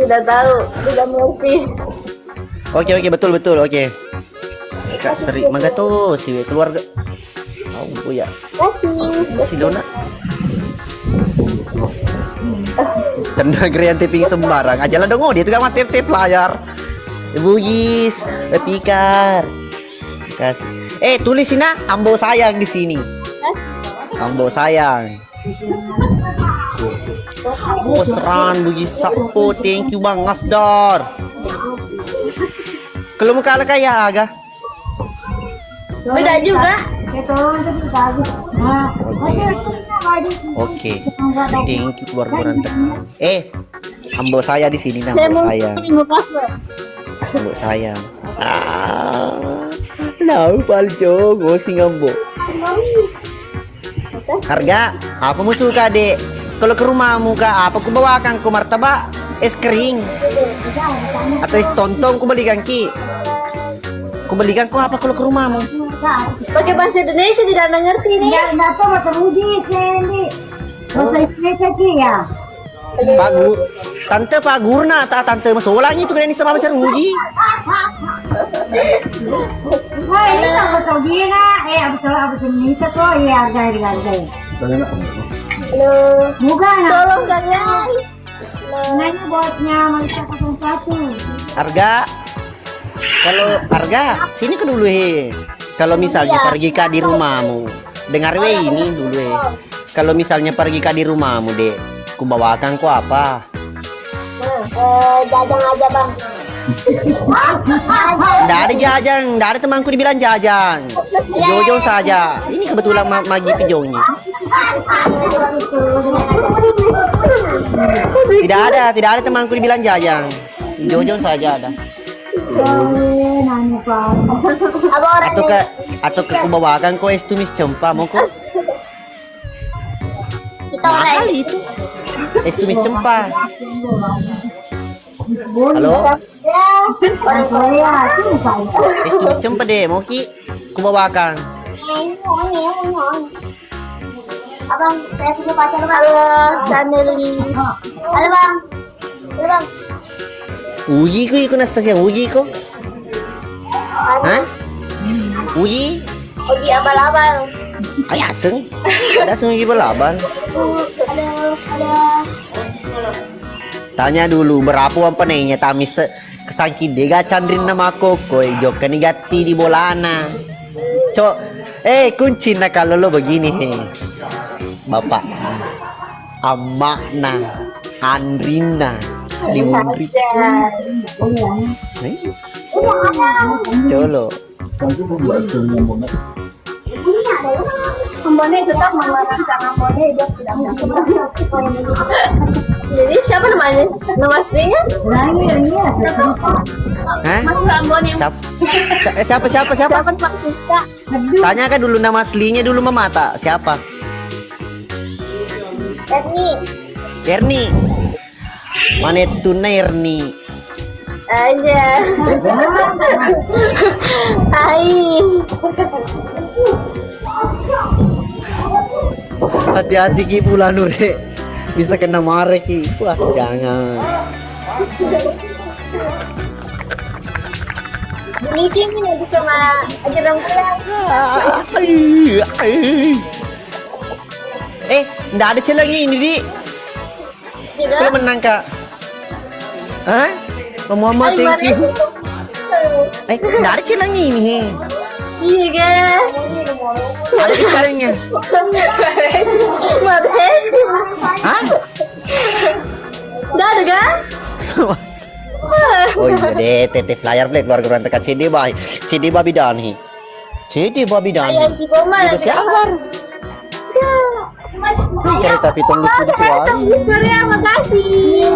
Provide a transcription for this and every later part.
Tidak tahu, tidak mengerti. Oke, betul, oke. Kak Sri, mangga tuh si keluarga. Oh, ya. Kasih. Si Dona. Tenang yang tipping sembarang. Ajalah dong, dia tuh gak mati tip layar. Bugis, Pikar. Kasih. Tulis sini, Ambo sayang di sini. Ambo sayang. Oh, seran Bugis Sapo, thank you Bang Asdar. Kalau mau kalah kayak agak. Beda juga. Oke. Thank you keluarga berantak. Ambo saya di sini nah, ambo saya. Ambo saya. Lau paljo, gosing ambo. Harga, apa mu suka dek? Kalau ke rumahmu kak, apa ku bawakan ku martabak, es kering, atau es tontong ku belikan ki. Ku belikan ku apa kalau ke rumahmu? Pakai bahasa Indonesia tidak ngerti nih. Enggak tahu bahasa Bugis ini. Bahasa Indonesia ki ya. Pak Gur, Pak Gurna, tante masolahnya itu kan ini sama bahasa Uji. Ini kan bahasa Bugis bahasa Indonesia kok ya harga. Halo. Bukan. Tolong guys. Nanya buatnya Malaysia 01. Harga, sini ke dulu he. Kalau misalnya pergi kak di rumahmu, dengar we ini dulu he. Kalau misalnya pergi kak di rumahmu dek, ku bawakan ku apa? Jajang aja bang. Nggak ada jajang, nggak ada temanku dibilang jajang. Jojo saja. Ini kebetulan magi pijongnya. Tidak ada temanku dibilang jajang. Jojo saja ada. Atau ke bawakan ko es tumis cempa mau ko? Kita orang itu. Es tumis cempa. Halo? Orang Korea itu Es tumis cempa deh, mau ki? Ku bawakan. Abang, saya punya pacar bang. Halo, Saneli. Halo bang. Uji ko iko Nastasia, uji ko. Hah? Uji? Uji abal-abal. Ay aseng. Ada aseng uji balabal. Halo. Tanya dulu berapa uang penenya tamis kesangki dega candrin nama koko jok kanigati di bolana. Cok, kunci na kalau lo begini he. Bapak Amakna Andrina Limundri. Colo. Ambone tetap melarang Ambone dia tidak Jadi siapa namanya? Nama aslinya? Hah? Mas Ambone. Siapa? Tanyakan dulu nama aslinya dulu Mamata. Siapa? Erni. Mana itu Erni? Aja. Hati-hati ki pula Nure. Bisa kena marah ki. Wah, jangan. Ini lagi sama aja dong pulang. Nggak ada celangnya ini di. Kalau menang kak. Hah? Muhammad thank you. Nggak ada celangnya ini. Iya kan? Ada celangnya. Hah? Nggak ada kan? Oh iya deh, teteh player play keluarga berantakan CD babi dani. Ayah di Boma Itu siapa? Cerita pitung lucu dicuali. Korea, makasih.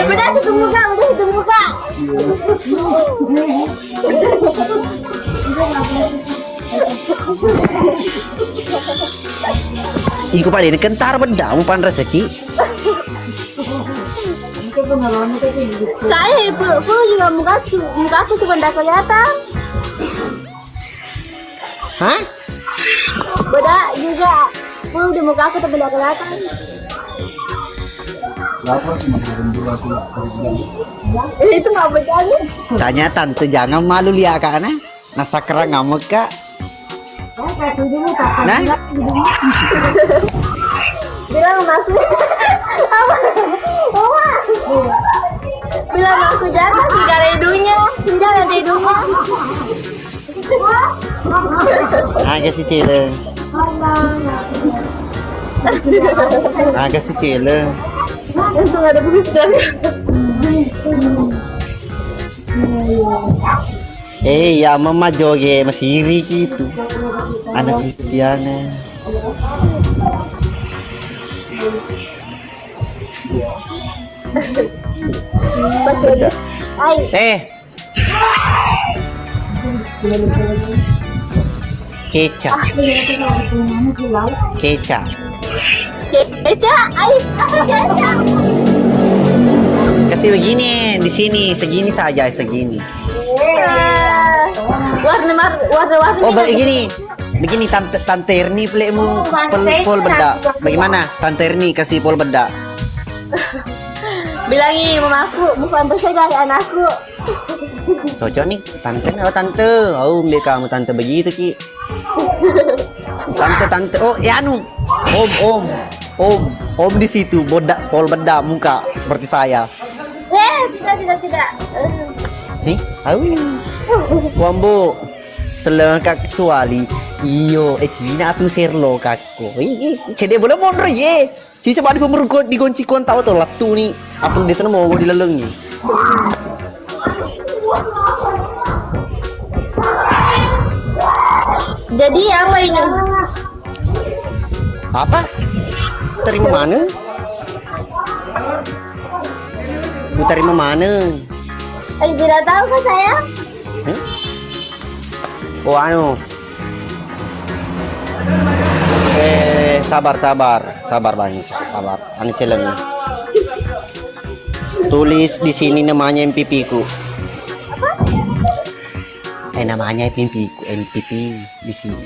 Udah tutup muka. Iku Pak ini kentar benda umpan rezeki. Saya ibu juga muka aku cuma tidak kelihatan. Hah? Beda juga. Di muka aku tapi tidak kelihatan. Itu nggak berani. Tanya tante jangan malu lihat Kak Ana. Nasa kerang ngamuk Kak. Nah, Bilang aku apa? Oma. Bilang aku jangan tidak ada hidungnya. Tidak ada hidungnya. agak si Cile. Agak si Cile. Untung ada begitu dari. Ya mama joge masih iri gitu. Ada si Tiana. Betul. Ay, Kecap. Kecap. Eca, ay, Eca. Kasih begini di sini segini saja segini. Warna. Oh begini. Begini tante Erni pelemu pol beda. Bagaimana tante Erni kasih pol beda? Bilangi mamaku, bukan bersih dari anakku. Cocok nih tante. Oh beli kamu tante begitu Ki. Tante. Oh ya anu. Om di situ bodak pol beda muka seperti saya. Tidak. Nih, Wambo selengkap kecuali iyo cina aku serlo kakko. Cede boleh mondro ye. Si coba di pemerukut di kunci kon tahu tuh latu nih asal dia tuh mau dilelengi. Jadi apa ini? Apa? Terima mana? Ku terima mana? Tidak tahu kan saya? Oh anu. Sabar banyak, sabar. Anu celeng. Tulis di sini namanya MPP ku. Namanya MPP ku, MPP di sini.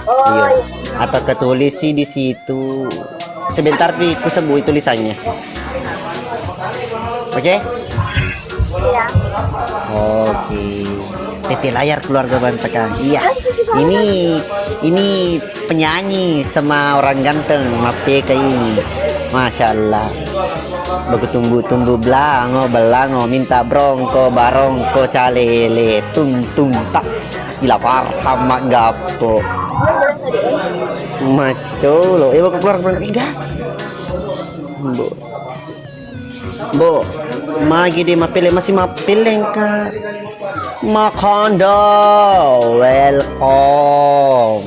Oh, Iya. Atau ketulis sih di situ. Sebentar Pi, ku sebut tulisannya. Oke? iya. Oke. PT layar keluarga Bantekan. Iya. Ini penyanyi sama orang ganteng Mape kayak ini. Masya Allah. Begitu belango minta brongko barongko calele tung tak gila farham mak gapo maco lo baku keluar gas bo magi di masih mapileng ka makanda welcome.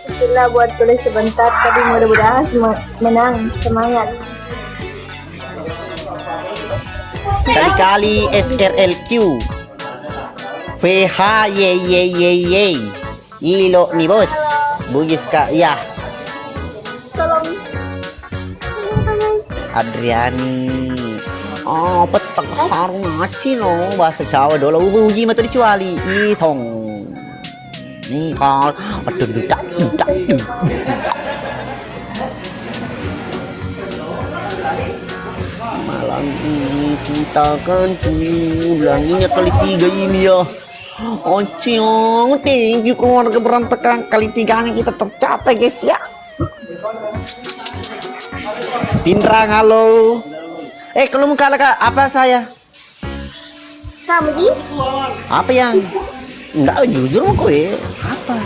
Bismillah buat tulis sebentar tapi mudah-mudahan menang semangat. Kali-kali SRLQ VHYYYY Ilo nih bos Bugis Kak ya Tolong Adriani petak harum ngaci no bahasa Jawa dulu uji mata dicuali isong nih kal aduh dudak malam ini kita akan ulanginya kali 3 ini ya. Ociong, thank you keluarga berantakan kali 3 kita tercapai guys ya. Pindrang halo. Kalau muka kak apa saya? kamu Ji? Apa yang? Enggak jujur kowe. Apa?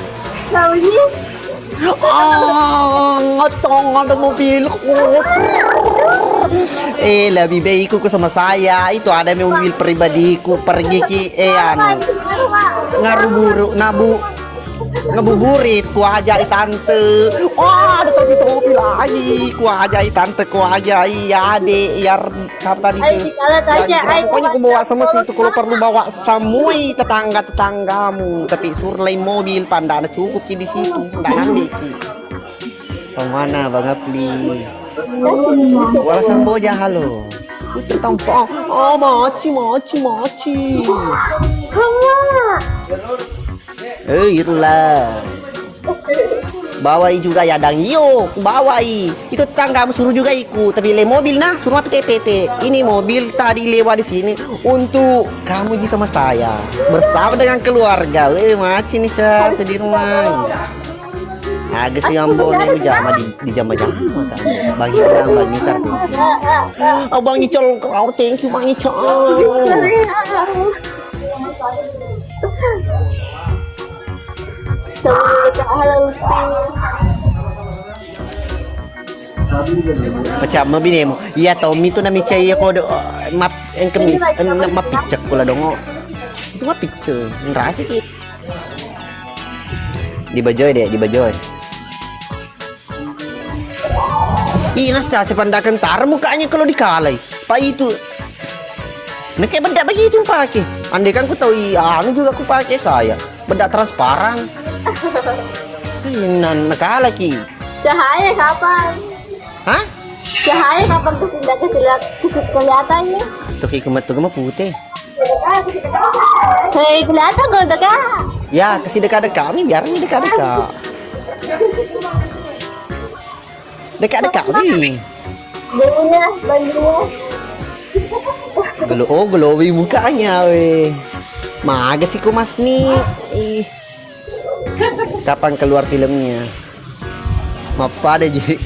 Kamu Ji? Ngotong ada mobil lebih baik ku sama saya itu ada mobil pribadiku pergi ki anu ngabuburit ku ajai tante ada topi lagi ku ajai tante ku ajai ade yar siapa tadi pokoknya ku bawa sama situ kalau perlu bawa semua tetanggamu tapi surlai mobil pandana cukup ki di situ nggak nambah ki Kemana Bang Apli? Wala Samboja, halo. Itu tampak. Oh, maci. Irlah. Bawai juga ya dang. Yo, bawai. Itu tetanggamu suruh juga ikut. Tapi le mobil nah, suruh PT. Ini mobil tadi lewat di sini untuk kamu ji sama saya. Bersama dengan keluarga. Maci nih sedih rumah. Agak sih ambon nih jama di jama-jama kan. Bang Hilang, Bang Nisar tuh. Oh, Bang Icol, kau thank you Bang Icol. Macam mabine mo. Iya Tommy tu nami caya ko do map en kemis map picture pula dong. Itu map picture. Ngerasa kit. Di Bajoy deh, di Bajoy. Inas dah sepandakan tar mukanya kalau dikalai. Pak itu. Nah kayak bedak begitu pakai. Andai kan ku tahu anu juga ku pakai saya. Bedak transparan. Nakala ki. Cahaya kapan? Hah? Cahaya kapan kesilap kelihatannya? Tuh kayak kemet putih. Hei, kelihatan kalau dekat. Ya, kasih dekat-dekat nih, biar ini dekat-dekat. Dekat-dekat nih. Demunya, bandunya. Glowing mukanya weh. Maga sih kumas nih. Kapan keluar filmnya? Mapa ada jadi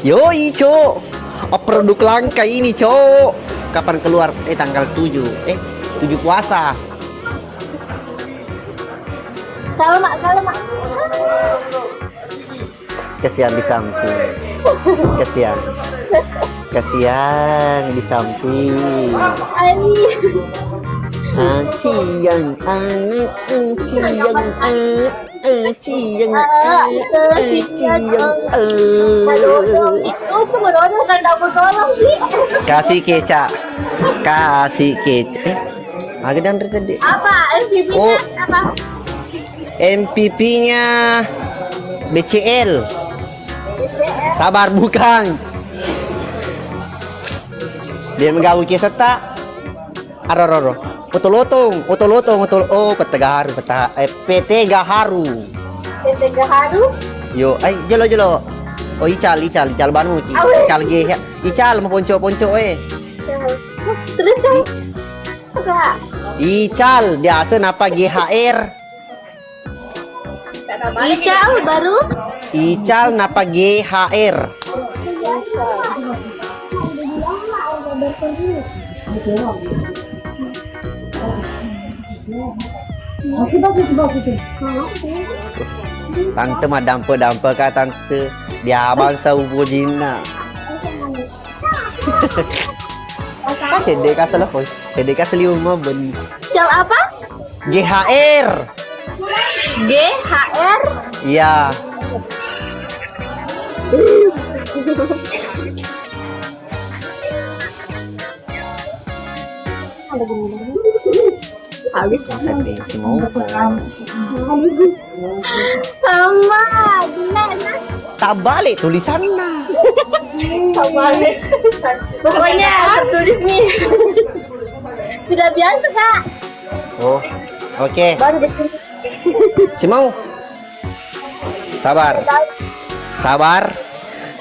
Yoi, Cok. Produk langka ini, Cok. Kapan keluar? Tanggal 7. 7 puasa. Kalau mak. Kasihan di samping. Kasihan di samping. Ciang. Itu menurut kan dapur tolong sih. Kasih kecap. Agak dan tadi. Apa MVP-nya? Oh. Apa? MPP-nya BCL. Sabar bukan. Dia menggaul kisah tak? Aroro. Utolotong. PT Gaharu. PT Gaharu? Yo, jelo. Oh, Ical banmu. Ical ge. Ical mau ponco Terus kan? Apa? Ical biasa napa GHR. Ical baru? Ical napa GHR. Tante mah dampe ka tante. Dia abang saubu jina. CD ka salah pun. CD ka seliuma ben. Ical apa? GHR. GHR? Iya. Habis Sedih si mau. sama gimana? Tak balik tulisannya. Pokoknya tulis nih. Sudah biasa kak. Oh, oke. Baru di sini. Si mau. Sabar.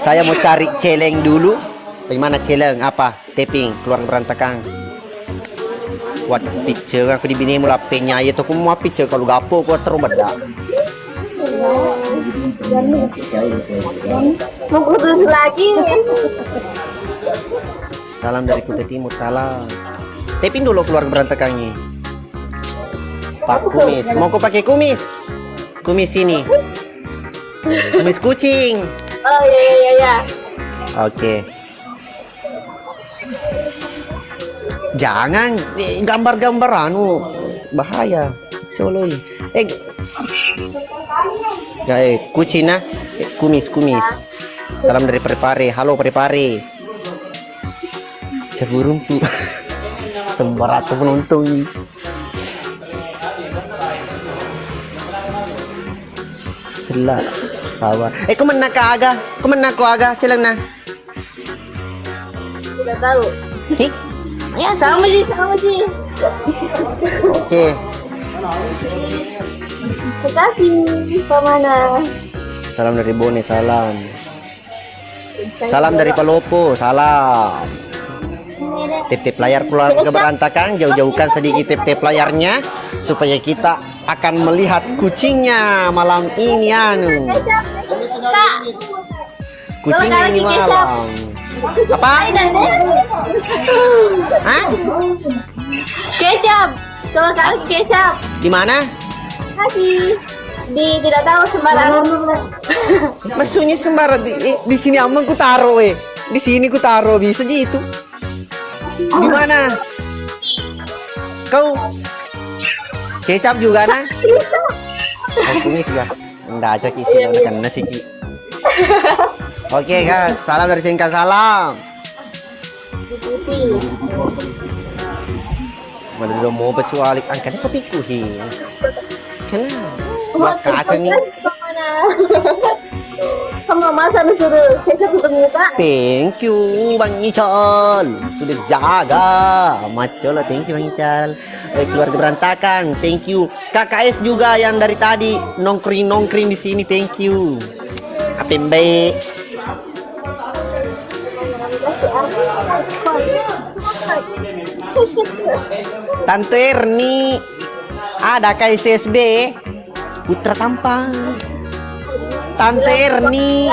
Saya mau cari celeng dulu. Bagaimana celeng? Apa? Taping keluar berantakan. Buat picture aku di bini mula penya itu aku mau picture kalau gapo aku terobat dah. Mau putus lagi. Salam dari Kutai Timur, salam. Taping dulu keluar berantakannya. Pak kumis, mau kau pakai kumis? Kumis ini. Kumis kucing. Oh iya. Oke. Jangan gambar-gambar anu bahaya. Coloi. Kucing nah. Kumis. Salam dari Prepare. Halo Prepare. Ceburung tuh. Sembarat penonton. Jelas. sabar. Kemana ka aga? Kemana ko aga? Silang na. Tidak tahu. Hih? Ya, Sama Ji. Oke. Terima kasih, Pamana. Salam dari Bone, salam. Salam dari Palopo, salam. Tip-tip layar keluarga berantakan, jauh-jauhkan sedikit tip-tip layarnya supaya kita akan melihat kucingnya malam ini anu. Kak, Kucingnya ini malam. Apa? Hah? Kecap. Kalau kali kecap. Di mana? Kasih. Tidak tahu sembarang. Maksudnya sembarang di sini aman ku taro Di sini ku taro bisa aja itu. Di mana? Kau kecap juga nah? Oh, kumis ya. Enggak aja kisi kan nasi ki. Oke guys, salam dari Singkat salam. Di TV. Mana udah mau bercualik angkatnya kopi kuhi. Kena. Buat kacang nih. Pamana. Sama masa disuruh kecap untuk muka. Thank you Bang Ical sudah jaga macol. Thank you Bang Ical. Keluarga berantakan, thank you. KKS juga yang dari tadi nongkring di sini, thank you. Apembe. Tante Erni ada KSSB Putra Tampang. Tante Erni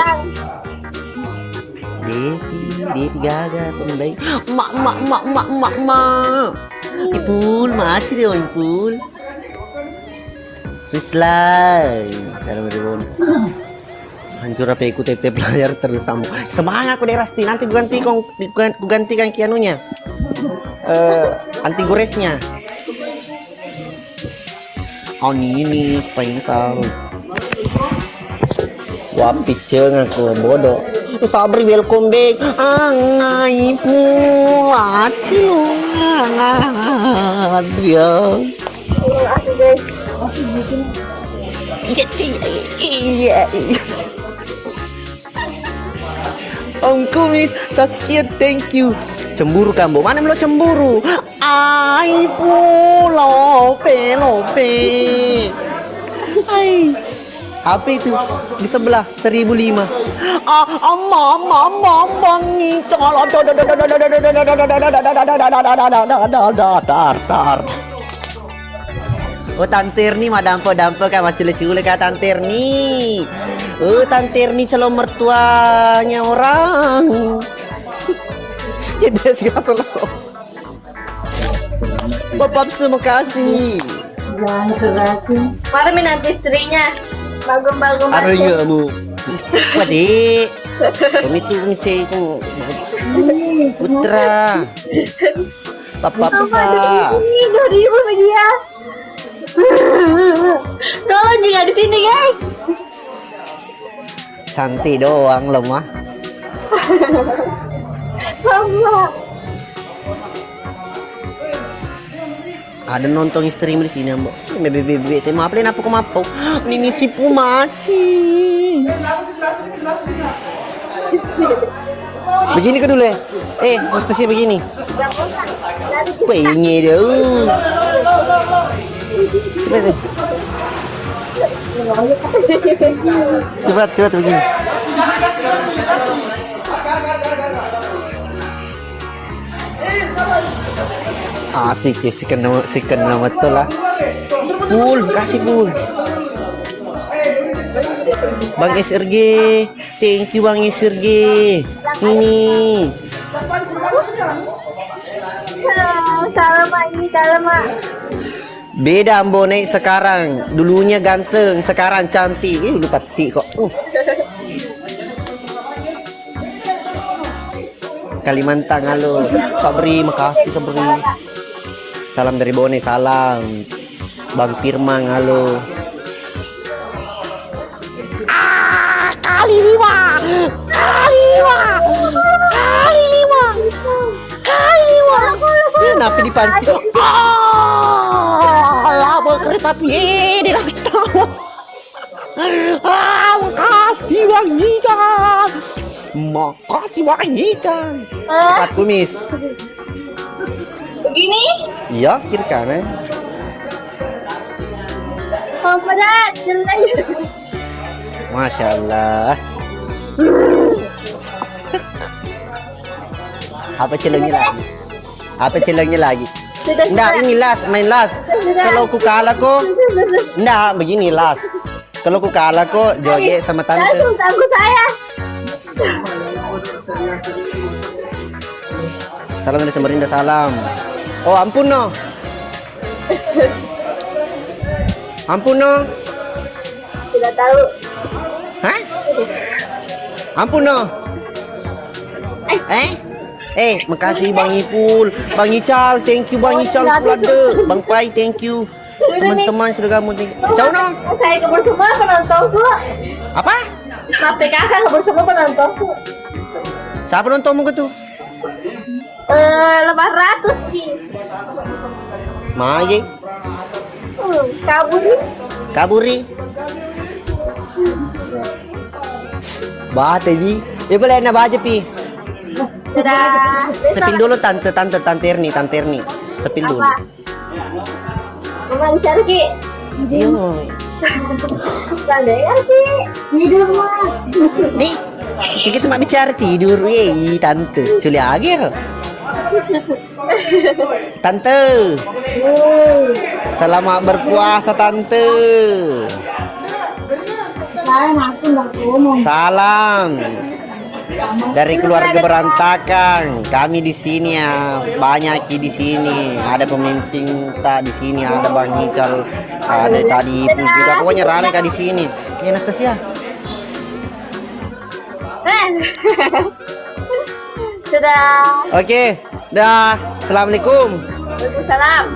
Devi Gaga pembaik. Mak. Ipul, macam dia orang Ipul. Rislay, salam dari Bon. Hancur apa ikut tip layar terus sama. Semangat aku Rasti, nanti ku gantikan kianunya. Anti goresnya. Oh ini spesial. Wah piceng aku bodoh. Sabri welcome back. Angai puaci dia. Aku guys. Iya. Om Kumis, Saskia, thank you. Cemburu kamu, mana lo cemburu? Ai lope. Hai. Apa itu? Di sebelah 1005. Oh Tante Erni mah dampo kan macam lecule ka Tante Erni. Oh Tante Erni calon mertuanya orang. Jadi segala selalu. Bapak terima kasih. Jangan kerasin. Mari nanti istrinya. Bagum-bagum. Arya mu. Padi. Kami tu ngecek Putra. Bapak sa. Ini 2000 media. Tolong juga di sini guys. Cantik doang lo mah. Mama. Ada nonton stream di sini mbak. Bebe tema apa apa kemapau. Ini si pumaci. Begini ke dulu ya. Mesti sih begini. Pengen dia. Cepat begini. Asik ya si kena betul lah. Pul, kasih pul. Bang SRG, thank you Bang SRG. Ini. Salam mak. Beda Ambo naik sekarang. Dulunya ganteng, sekarang cantik. Lupa tik kok. Kalimantan halo. Sabri, makasih Sabri. Salam dari Bone, salam. Bang Firman halo. Kali lima. Kenapa dipancing? Laba kereta api di tahu. Makasih Makasih banyak, Cang. Ah, Cepat tumis. begini? Iya, kiri kanan. Oh, pedas. Jelek. Masya Allah. Apa cilengnya lagi? Apa cilengnya lagi? Sudah, Enggak, sudah. ini last, main last. Sudah. Kalau ku kalah kok, enggak, begini last. Kalau ku kalah kok, joget sama tante. Langsung tangguh saya. Salam dari Samarinda, salam. Oh, ampun no. Ampun no. Sudah tahu. Hah? Ampun no. Makasih Bang Ipul, Bang Ical, thank you Bang Ical pula deh. Bang Pai, thank you. Teman-teman sudah kamu thank you. Ciao no. Saya kabur semua penontonku. Apa? HP kakak kabur semua penontonku. Siapa nontonmu ke tuh? 800 Ki. Maye, Kabur. kaburi. Bate di. Boleh na baca pi. Sudah. Sepil dulu tante Erni. Sepil dulu. Apa? Memancar Ki. Iyo. Santai Ki. Tidur mah. Nih, kita cuma bicara tidur, ye, tante. Culi akhir. Tante, selamat berpuasa tante. Saya aku nggak ngomong. Salam dari keluarga berantakan. Kami di sini ya, banyak di sini. Ada pemimpin tak di sini, ada Bang Hical, ada tadi Ipul juga. Pokoknya rame kak di sini. Ya Anastasia. Sudah. Oke, dah. Assalamualaikum. Waalaikumsalam.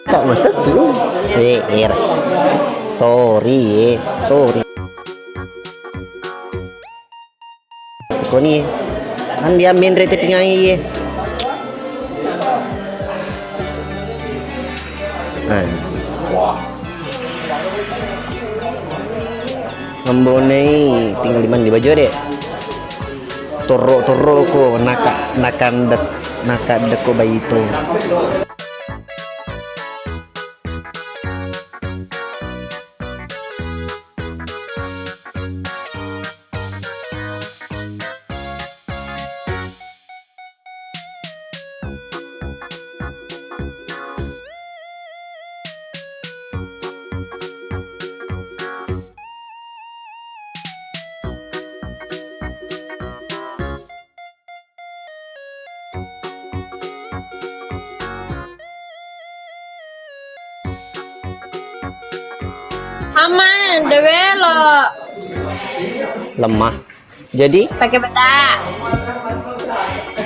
Tak betul tuh. Sorry. Kau ni kan dia main rete pingai ye. Ngembonei tinggal di mana di baju dek. Toro ko nakan deko bayi itu. Aman, dewelo. Lemah. Jadi Pakai bedak,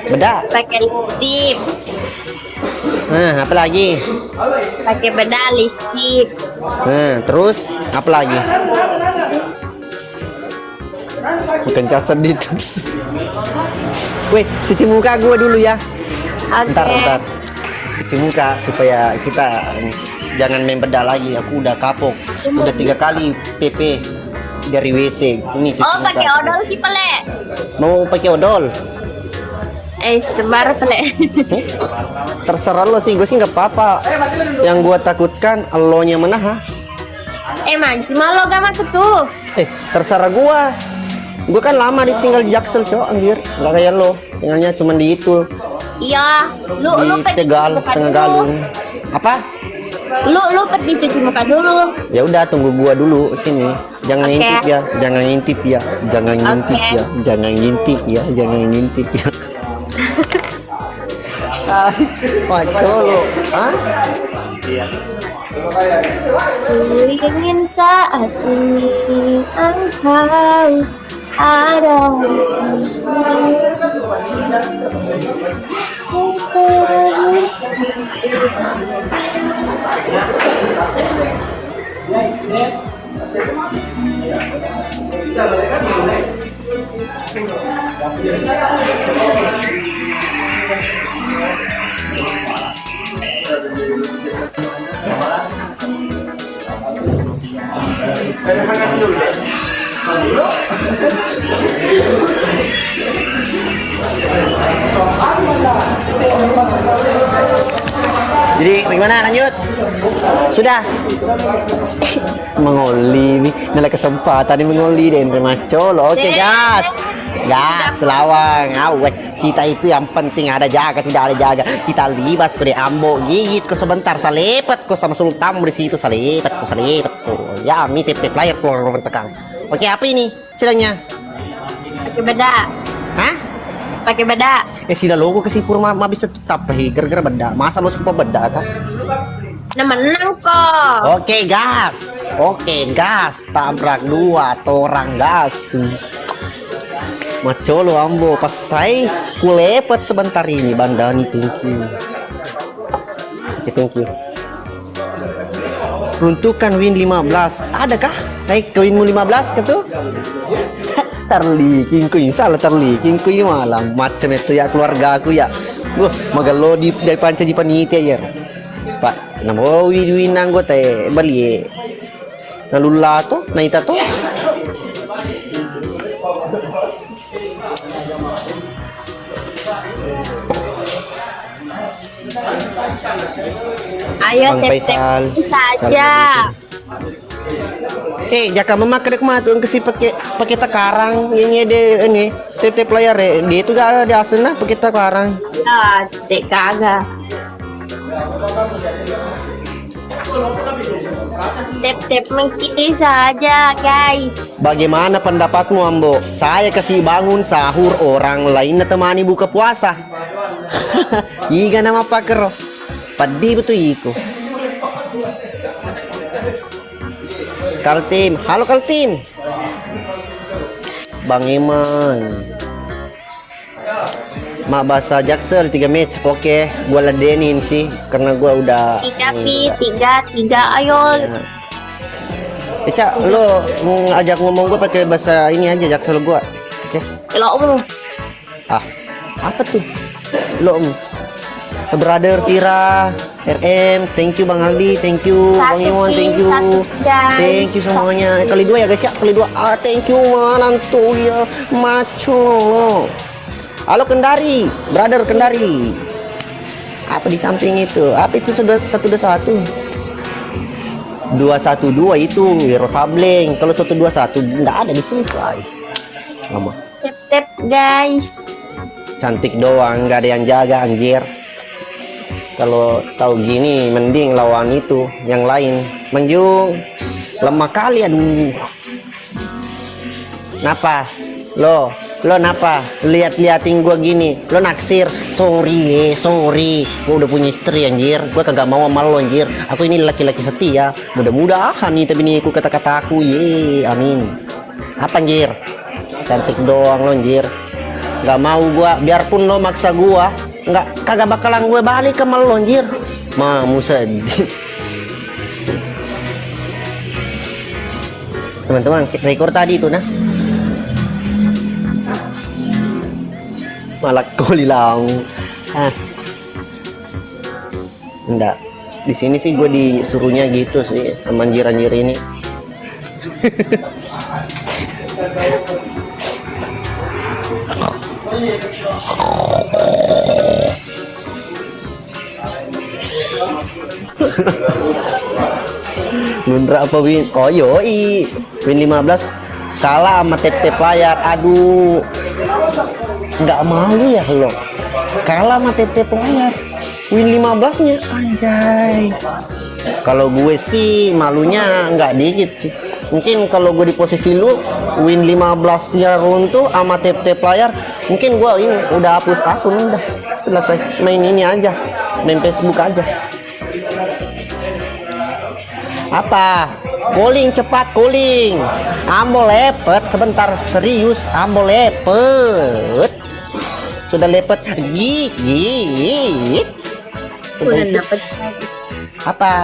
bedak. pakai lipstick, Apa lagi? pakai bedak lipstick. Terus apa lagi? Bukan casan itu. Weh, cuci muka gua dulu ya. Oke. Bentar. Cuci muka supaya kita jangan main bedak lagi. Aku udah kapok. Udah 3 kali PP dari WC. Ini cuci Oh, muka. pakai odol ki pele. Mau pakai odol? Sebar pele. Terserah lo sih, gue sih nggak apa-apa. Yang gua takutkan elonya mana ha? Maksimal lo gak maku tuh. Terserah gua. Gua kan lama ditinggal di Jaksel, cok, anjir. Nggak kayak lo, tinggalnya cuma di itu. Iya, lu Di pergi Tegal, cuci muka Setengah dulu. Galung. Apa? Lu pergi cuci muka dulu. Ya udah, tunggu gua dulu sini. Jangan Oke. ngintip ya, jangan ngintip ya, jangan ngintip Oke. ya, jangan ngintip ya, jangan ngintip ya. Maco lo, hah? Ku ingin saat ini engkau ada di sini. Jadi bagaimana lanjut? Sudah. Mengoli nih, nilai kesempatan nih mengoli deh macolo. Oke gas. Gas selawang. Awet. Kita itu yang penting ada jaga, tidak ada jaga. Kita libas ke ambo, gigit ke sebentar, salepet ko sama sultan di situ, salepet tuh. Ya, mi tip-tip layar keluar tekan. Oke, apa ini? Silangnya. Pakai beda. Hah? Pakai beda. Sila logo kasi puro bisa tetap gara-gara beda. Masa lo suka beda kan? Nah menang kok. Oke gas. Oke gas. Tabrak dua torang gas. Macolo ambo pas saya kulepet sebentar ini bandani, thank you. Oke, thank you. Peruntukan win 15. Adakah? Naik ke winmu 15 ke tuh? Terliking kuy, salah terliking kuy malam macam itu ya keluarga aku ya. Magalo di dari panca di panitia ya. Pak, namo win nanggo teh bali. Nalula to, naita to. Ayo Bang tip-tip Faisal. saja. Jaka memakai kematuan kasi pakai takarang ini ada ini tip-tip layar dia itu gak ada asena pakai takarang. Ah, dek kagak. Tip-tip mengkini saja, guys. Bagaimana pendapatmu Ambo? Saya kasih bangun sahur, orang lain temani buka puasa. Iga nama pakero. Padi betul iko. Kaltim, halo Kaltim. Bang Iman. Mak bahasa Jaksel 3 match. Oke, gua ladenin sih karena gua udah 3 ayo. Cak, lo ngajak ngomong gua pakai bahasa ini aja Jaksel gua. Oke. Lo Ah, apa tuh? Lo Brother Vira, RM, thank you Bang Aldi, thank you Bang Iwan, thank you. Thank you semuanya. Kali 2 ya guys ya, kali 2. Ah, thank you manantu ya, maco. Halo Kendari, brother Kendari. Apa di samping itu? Apa itu 121? 212 itu Wiro Sableng. Kalau 121 enggak ada di sini, guys. Lama. tip-tip, guys. Cantik doang, nggak ada yang jaga anjir. Kalau tahu gini mending lawan itu yang lain. Menjung lemah kali, aduh. Napa lo napa liatin gua gini, lo naksir? Sorry gua udah punya istri anjir, gua kagak mau sama lo anjir. Aku ini laki-laki setia, mudah-mudahan nih tapi nih aku kata-kata aku, ye amin. Apa anjir, cantik doang lo anjir, nggak mau gua. Biarpun lo maksa gua, kagak bakalan gue balik ke lo anjir. Musa. Teman-teman, rekor tadi itu nah malah kolilang. Enggak, di sini sih gue disuruhnya gitu sih sama anjir-anjir ini. Lundra apa win? Oh yoi, win 15 kalah sama tep-tep layar. Aduh, nggak malu ya lo, kalah sama tep-tep layar. Win 15 nya anjay. Kalau gue sih malunya nggak dikit sih. Mungkin kalau gue di posisi lu, win 15 nya runtuh sama tep-tep layar, mungkin gue ini udah hapus akun, udah selesai, main ini aja, main Facebook aja. Apa? Calling cepat, calling. Ambo lepet sebentar, serius. Ambo lepet. Sudah lepet. Gigit. Udah dapet. Apa?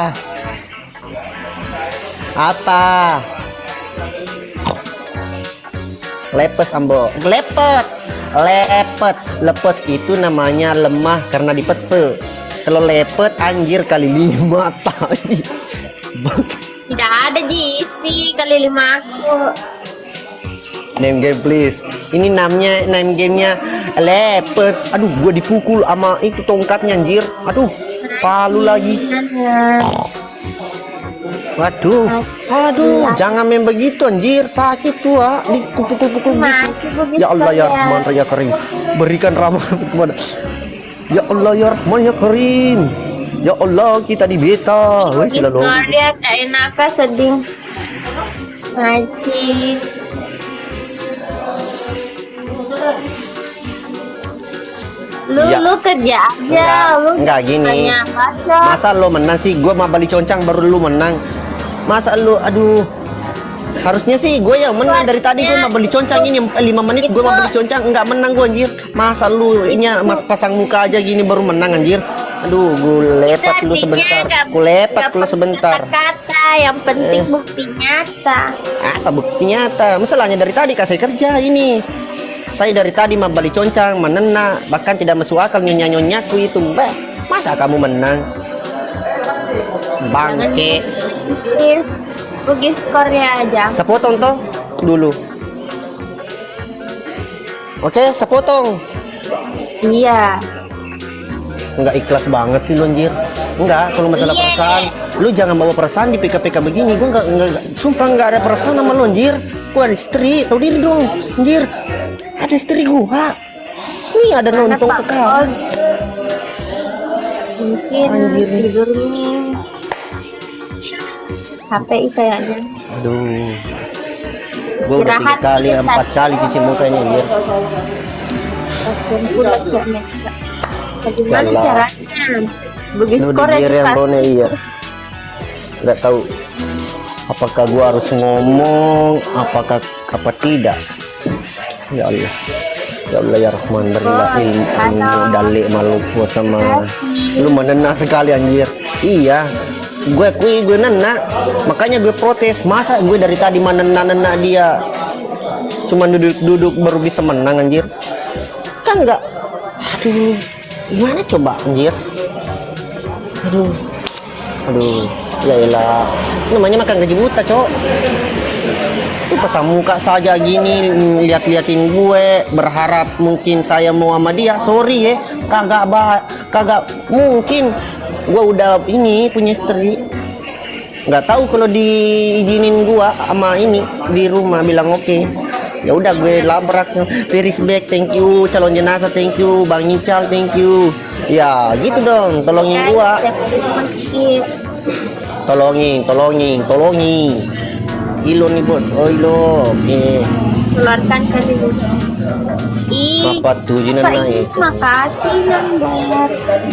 Lepes Ambo. Lepet. Lepes itu namanya lemah karena dipese. Kalau lepet anjir kali 5 tai. Tidak ada JC kali 5 aku. Name game please. Ini name gamenya lepet. Aduh, gua dipukul sama itu tongkatnya anjir. Aduh, palu lagi. Waduh, jangan main begitu anjir, sakit gua dipukul-pukul gitu. Ya Allah ya Rahman ya Karim, berikan rahmat kepada. Ya Allah ya Rahman ya Karim. Ya Allah, kita di beta. Wes selalu. Dia tak enak sedih. Ngaji. Lu kerja aja, enggak gini. Masa lo menang sih? Gua mau balik concang baru lu menang. Masa lu, aduh. Harusnya sih gue yang menang dari tadi. Gue mau beli concang ini 5 menit gue mau beli concang enggak menang gue anjir. Masa lu ini pasang muka aja gini baru menang anjir. Aduh, gue lepat lu sebentar. Gue lepat lu sebentar. Kata yang penting bukti nyata. Apa bukti nyata? Masalahnya dari tadi kasih kerja ini. Saya dari tadi mau balik concang, menena, bahkan tidak masuk akal nyonya-nyonyaku itu. Masa kamu menang? Bangke. Bagi skornya aja. Sepotong toh dulu. Oke, sepotong. Iya. Enggak ikhlas banget sih lu anjir. Enggak, kalau masalah perasaan, lu jangan bawa perasaan di PK-PK begini. Gua enggak sumpah enggak ada perasaan sama lu anjir. Gua ada istri, tahu diri dong, anjir. Ada istri gua. Nih ada nonton sekarang. Mungkin anjir tidur nih. HPI kayaknya. Aduh. Gua udah 3 kali, 4 kali cuci mukanya anjir. Langsung pulang ya, Mek. Bagaimana caranya? Bagi skornya yang bone iya. Nggak tahu apakah gua harus ngomong, apa tidak. Ya Allah. Ya Allah ya Rahman Rahim. Dalek Maluku sama lu menena sekali anjir. Iya. Gue nena. Makanya gue protes. Masa gue dari tadi nena dia cuma duduk baru bisa menang anjir. Kan enggak. Aduh. Gimana coba anjir? Aduh. Ya elah. Namanya makan gaji buta, Cok. Itu pasang muka saja gini, lihat-liatin gue, berharap mungkin saya mau sama dia. Sorry ya, kagak mungkin. Gue udah ini punya istri. Nggak tahu kalau diizinin gua sama ini di rumah bilang oke. Ya udah gue labrak. Feris back, thank you. Calon jenazah, thank you. Bang Ical, thank you. Ya gitu dong, tolongin gua. Tolongin. Ilo nih bos, oh ilo, oke. Keluarkan ke dulu. Apa tuh jinan naik? Makasih Nandar.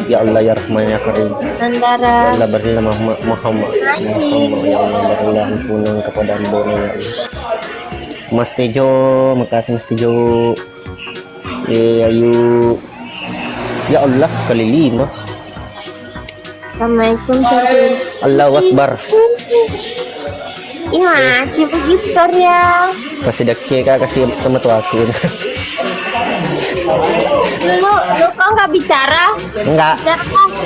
Ya Allah ya Rahman ya Karim. Nandara. Ya Allah berilah Muhammad. Ya Allah berilah ampunan kepada hamba-Mu ya Allah. Mas Tejo, makasih Mas Tejo. Ayo. Ya Allah kali 5. Assalamualaikum. Allahu Akbar. Iya, coba skor ya. Kasih dake kak, kasih sama tuh aku. Lu kok nggak bicara? Enggak.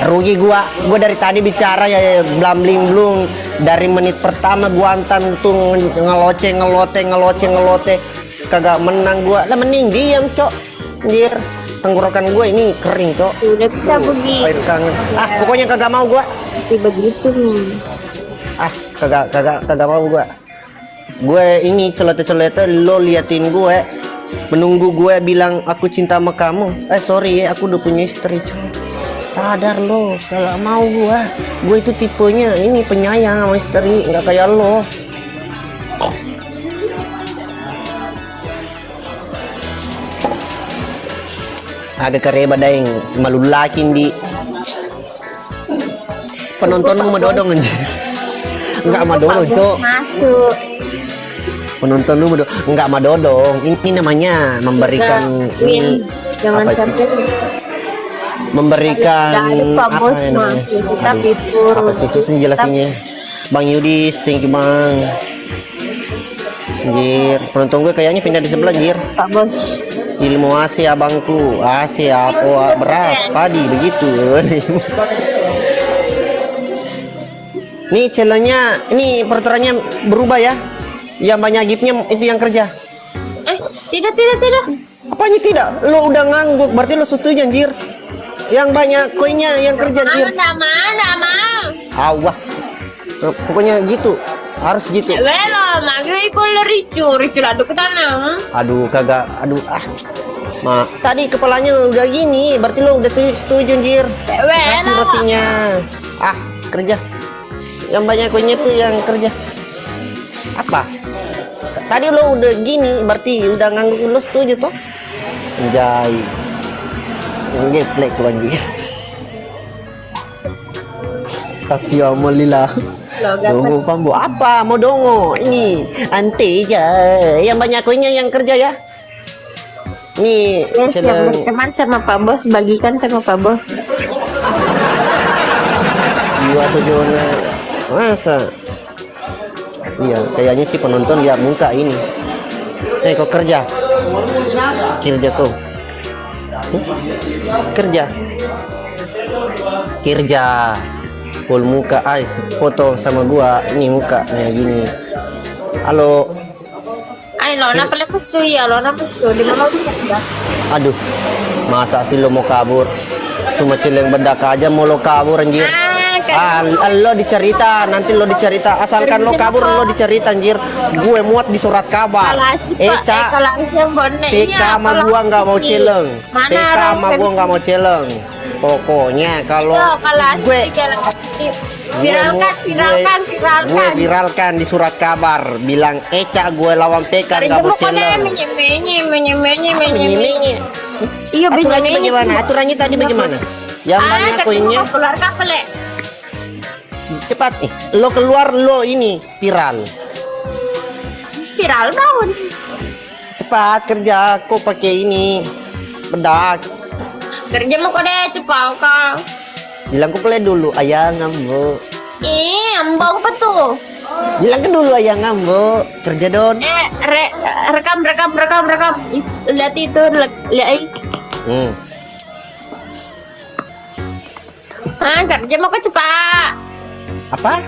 Rugi gua dari tadi bicara ya blambling blung. Dari menit pertama gua antam tuh ngelote. Kagak menang gua. Lah mending diam, Cok. Anjir, tenggorokan gua ini kering, Cok. Udah kita pergi. Air kangen. Pokoknya kagak mau gua. Begitu nih. Kagak mau gua. Gue ini celete-celete lo liatin gue, menunggu gue bilang aku cinta sama kamu. Sorry ya, aku udah punya istri. Sadar lo, kagak mau gua. Gue itu tipenya ini penyayang sama istri, nggak kayak lo. Agak kereba daeng, malu lakin di penontonmu medodong anjir. Enggak madodong, Cok. Masuk. Penonton lu enggak madodong. Ini namanya memberikan Win. Jangan apa sih? sampai Memberikan apa ya namanya? Kita fitur. Apa sih susah jelasinnya? Bang Yudis, thank you Bang. Anjir, penonton gue kayaknya pindah di sebelah anjir. Pak Bos. Ilmu AC abangku, AC apa beras, padi begitu. Nih challenge-nya, ini peraturannya berubah ya. Yang banyak giftnya itu yang kerja. Tidak. Apanya tidak? Lo udah ngangguk, berarti lo setuju anjir. Yang banyak koinnya yang kerja anjir. Nggak mau. Awah. Pokoknya gitu. Harus gitu. Welo, magi ikut ricu ladu ke tanah. Aduh, kagak. Aduh, tadi kepalanya udah gini, berarti lo udah setuju anjir. Kasih rotinya. Kerja. Yang banyak koinnya tuh yang kerja. Apa? Tadi lo udah gini, berarti udah ngangguk, lo setuju toh? Anjay. Ngeplek lo anjir. Tasyamalillah. Dongo pambo apa? Mau dongo? Ini ante aja. Yang banyak koinnya yang kerja ya. Nih, Yes, yang berteman sama Pak Bos, bagikan sama Pak Bos. Dua tujuannya. Masa? Iya, kayaknya sih penonton lihat muka ini. Kau kerja. Kerja kau. Kerja. Full muka, foto sama gua. Ini muka kayak gini. Halo. Lona pala pesu ya, Lona pesu. Di mana udah? Aduh. Masa sih lo mau kabur? Cuma celeng bedak aja mau lo kabur anjir. Lo dicerita, nanti lo dicerita. Asalkan lo kabur lo dicerita anjir. Gue muat di surat kabar. TK sama gua nggak mau celeng. TK sama gua nggak mau celeng. Pokoknya kalau gue viralkan di surat kabar, bilang Eca gue lawan PK nggak mau celeng. Iya, aturannya bagaimana? Aturannya tadi bagaimana? Yang banyak koinnya. Cepat nih, lo keluar lo ini viral daun. Cepat kerja, kok pakai ini bedak. Kerja mau kode cepat kau. Bilang kok play dulu, ayah ngambo. Ambang apa tuh? Bilang ke dulu ayah ngambo. Kerja don. Rekam. Lihat itu, lihat. Kerja mau ke cepat. Apa?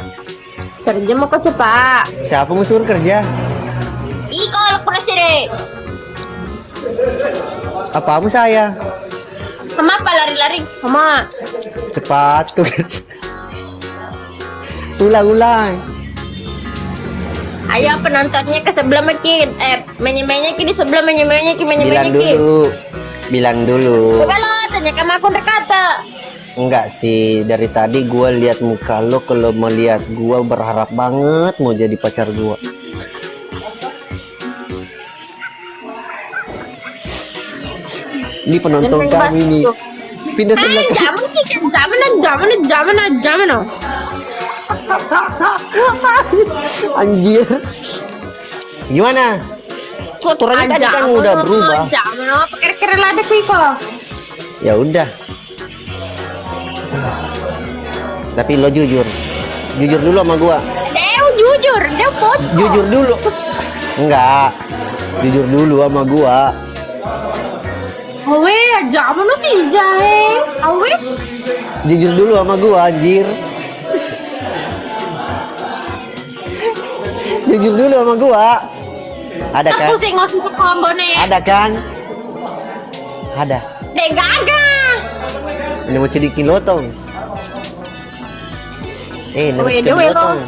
Kerja mau ke cepat. Siapa mau suruh kerja? Kalau kurang sih. Apamu saya? Mama apa lari-lari? Mama. Cepat kau kerja. Ulang. Ayo penontonnya ke sebelah makin. Menye-menye di sebelah menye-menye Bilang dulu. Coba lo tanya sama aku berkata. Enggak sih, dari tadi gue lihat muka lo, kalau melihat gue berharap banget mau jadi pacar gue. Ini penonton kami nih. Pindah sebelah. Zaman. Anjir. Gimana? Aturannya tadi kan udah berubah. Zaman apa kira-kira ada kok. Ya udah. Tapi lo jujur dulu sama gua. Jujur, Jujur dulu. Enggak. Jujur dulu sama gua. Awe, zaman lu sih jahe. Awe. Jujur dulu sama gua anjir. Jujur dulu sama gua. Ada kan? Aku sih nggak suka kombone. Ada kan? Ada. Dek gagah. Ini mau cedikin lotong. Mau cedikin lotong.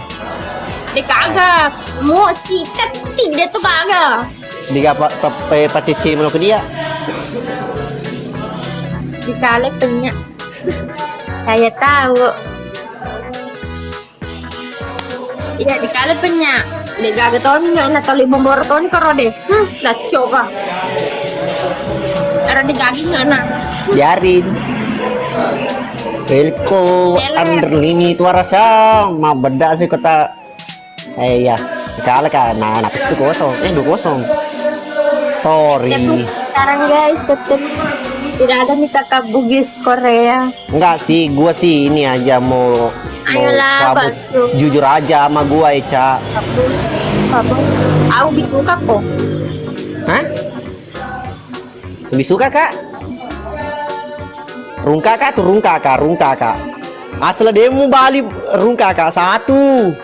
Dek gagah. Mau si tetik dia tuh gagah. Dia pak cici mau ke dia. Dikali penyak. Saya tahu. Iya dikali penyak. Dek gagah tahun nggak enak tali bombor tahun karo deh. Lah coba. Karena digagi nggak enak. Biarin. Pelko underlini itu rasa mau beda sih kota. Ya kalah kan. Nah, napis itu kosong. 2-0. Sorry. Sekarang guys, tidak ada nih kakak Bugis Korea. Enggak sih, gua sih ini aja mau Ayolah, cabut. bantu. Jujur aja sama gua, Eca. Aku bisa suka kok. Hah? Lebih suka kak? Rungka kak tuh rungka kak. Asal demo balik rung kakak satu.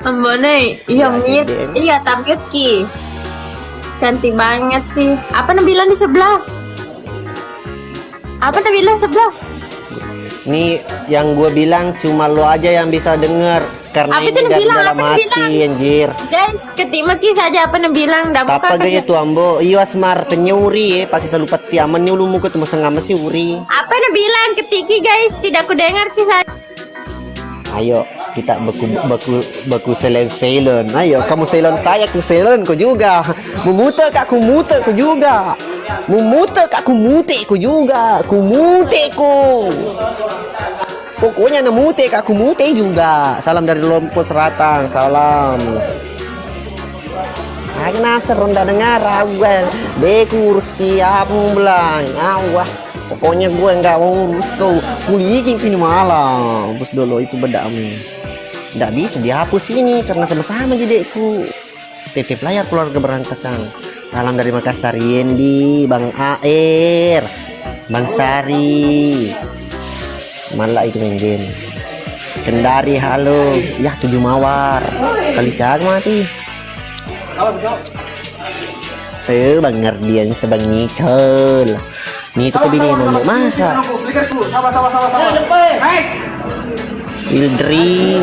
Ambone, iya Iya, Mit. Cik. Iya, tapi Ki. Cantik banget sih. Apa bilang di sebelah? Apa bilang sebelah? Nih yang gue bilang cuma lo aja yang bisa denger karena Apa ini itu dari bilang? dalam Apa hati bilang? anjir. Guys, ketima Ki saja apa bilang dah buka Tapa gaya tu ambo iyo asmar tenyuri pasti selalu pati aman ni ulu muka tu masang si uri. Apa bilang ketiki guys? Tidak ku dengar Ki saja. Ayo kita baku selen. Ayo kamu selon saya, aku selon kau juga. Memuta kak aku muta kau juga. Memuta kak aku mute kau juga. Aku mute ku. Pokoknya nemute kak aku mute juga. Salam dari Lompo Seratang. Salam. Aku nasar ronda dengar awal. Beku urus siapa belang. Awah. Pokoknya gue nggak mau urus kau. Kulikin kini malam. Bos dulu itu bedam. Nggak bisa dihapus ini karena sama-sama jadi aku. Titip layar keluarga berangkatan. Salam dari Makassar, Yendi, Bang Air, Bang Sari. Malah itu main game. Kendari halo. Ya 7 mawar. Kali siapa mati. Bang Ngerdian sebang nyicel. Nih itu kebini mau masa. Ildri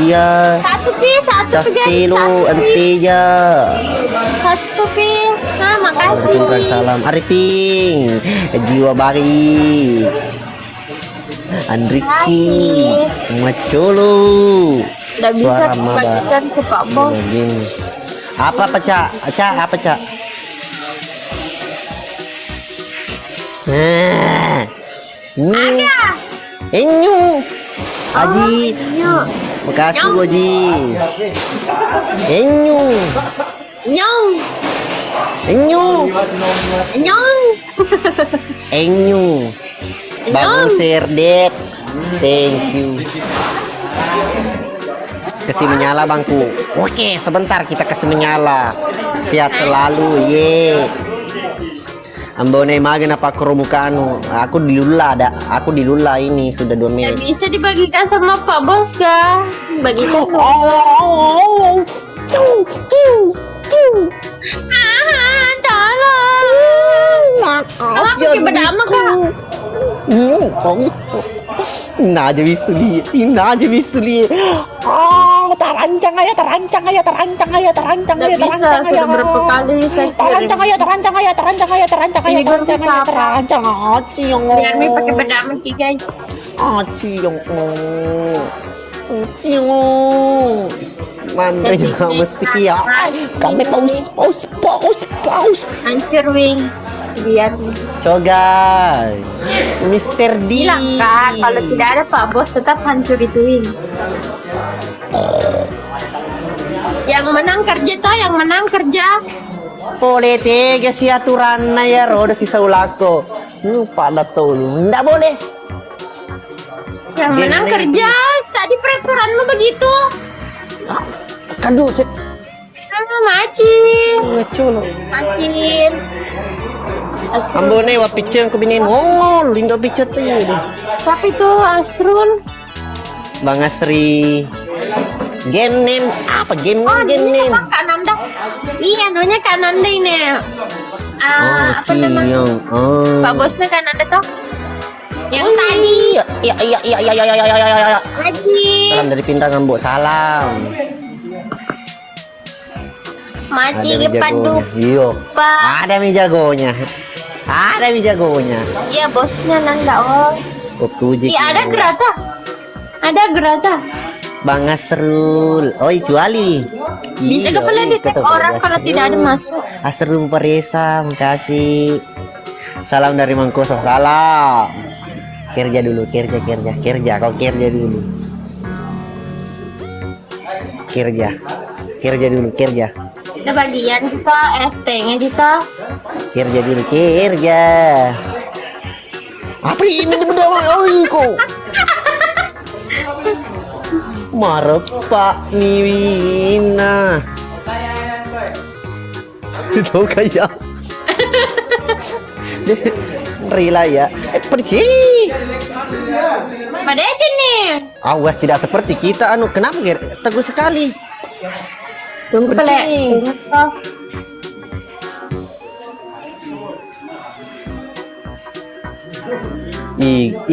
dia Satu Pi, satu Pi guys. Castelo Anteja. Satu Pi. Nah, Terima makasih. salam Arifin jiwa baik Andriki Macolo Udah bisa suara maba bagikan ke Pak Bos. Gini. Apa pecah apa cak nah ini enyu Aji makasih Aji enyu Nyong, enyu nyong. enyu bagus Serdek thank you kasih menyala bangku oke sebentar kita kasih menyala sehat selalu ye ambone magen apa keromukanu aku dilula ini sudah 2 Ya menit bisa dibagikan sama Pak Bos kah? Bagikan. Tolong. Kalau aku kayak berdama kak. Ina aja bisuli. Terancang aja. Nggak bisa, sudah berapa kali saya kirim. Biar Mi pakai berdama Ki guys. Mandre juga mesti ya. Kami paus. Hancur Wing. Biar Cogai. Mister D. bilang kak, kalau tidak ada Pak Bos tetap hancur itu Wing. Yang menang kerja toh, yang menang kerja. Politik ya si aturan na ya roda si saulako. Lupa dah tuh lu. Nggak boleh. Yang menang Gini. kerja. Tadi peraturanmu begitu. Kadu set Macin. ngecolo. Macin. Ambone wa picture ko binin. Oh, lindo picture tuh ya. Tapi tuh Asrun. Bang Asri. Game name apa? Game Ini name. apa Kak Nanda? Iya, namanya Kak Nanda ini. Apa nama? Ciyong. Oh. Pak Bosnya Kak Nanda toh? Yang tadi. Iya. Haji. Salam dari Pindangan, Bu. Salam. Maci Ada mi Gepandu. jagonya. Iyo. Pak. Ada mi jagonya. Iya, bosnya Nanda. Oh. Okuji. Iya, ada Gerata. Ada Gerata. Bang Asrul. Oh, juali. Bisa Iya, kepala di tag kata orang Bang kalau tidak ada masuk. Asrul Paresa, makasih. Salam dari Mangkoso. Salam. Kerja dulu, kerja. Kau kerja dulu. Kerja dulu. Ada bagian kita, ST-nya kita. Kerja dulu. Apa ini berdua? Oi, kok. Marah Pak Niwina. Itu kayak Rila ya. Pergi. Pada aja nih. Wah, tidak seperti kita anu. Kenapa Ger? Teguh sekali. Tunggu pelek. Bercing.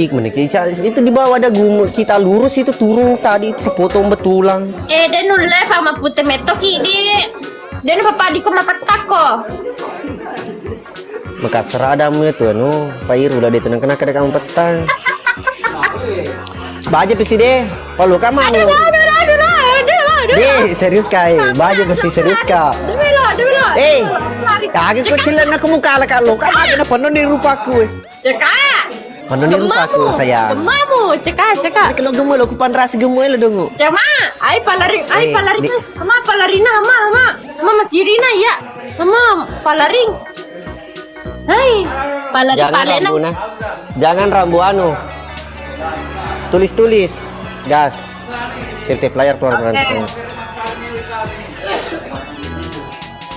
Menikah itu di bawah ada gumul, kita lurus itu turun tadi sepotong betulang. Dan nulai sama putih metoki di. Dan papa di koma patako. Maka seradamu itu anu, Pak Iru udah ditenang kena kada kamu petang. Baja pesi deh, palu kamu. Aduh. Deh, serius kai, baja pesi serius kak. Kaget kecilan aku muka ala kalau kan ada penuh di rupaku. Cekak. Penuh di rupaku sayang. Gemamu, cekak. Kalau gemul aku panrasi gemul lah dong. Cema, ai palaring sama palarina mama masih Rina ya. Mama palaring. Hai, palena. Jangan rambu anu. Tulis gas. Tip layar keluar.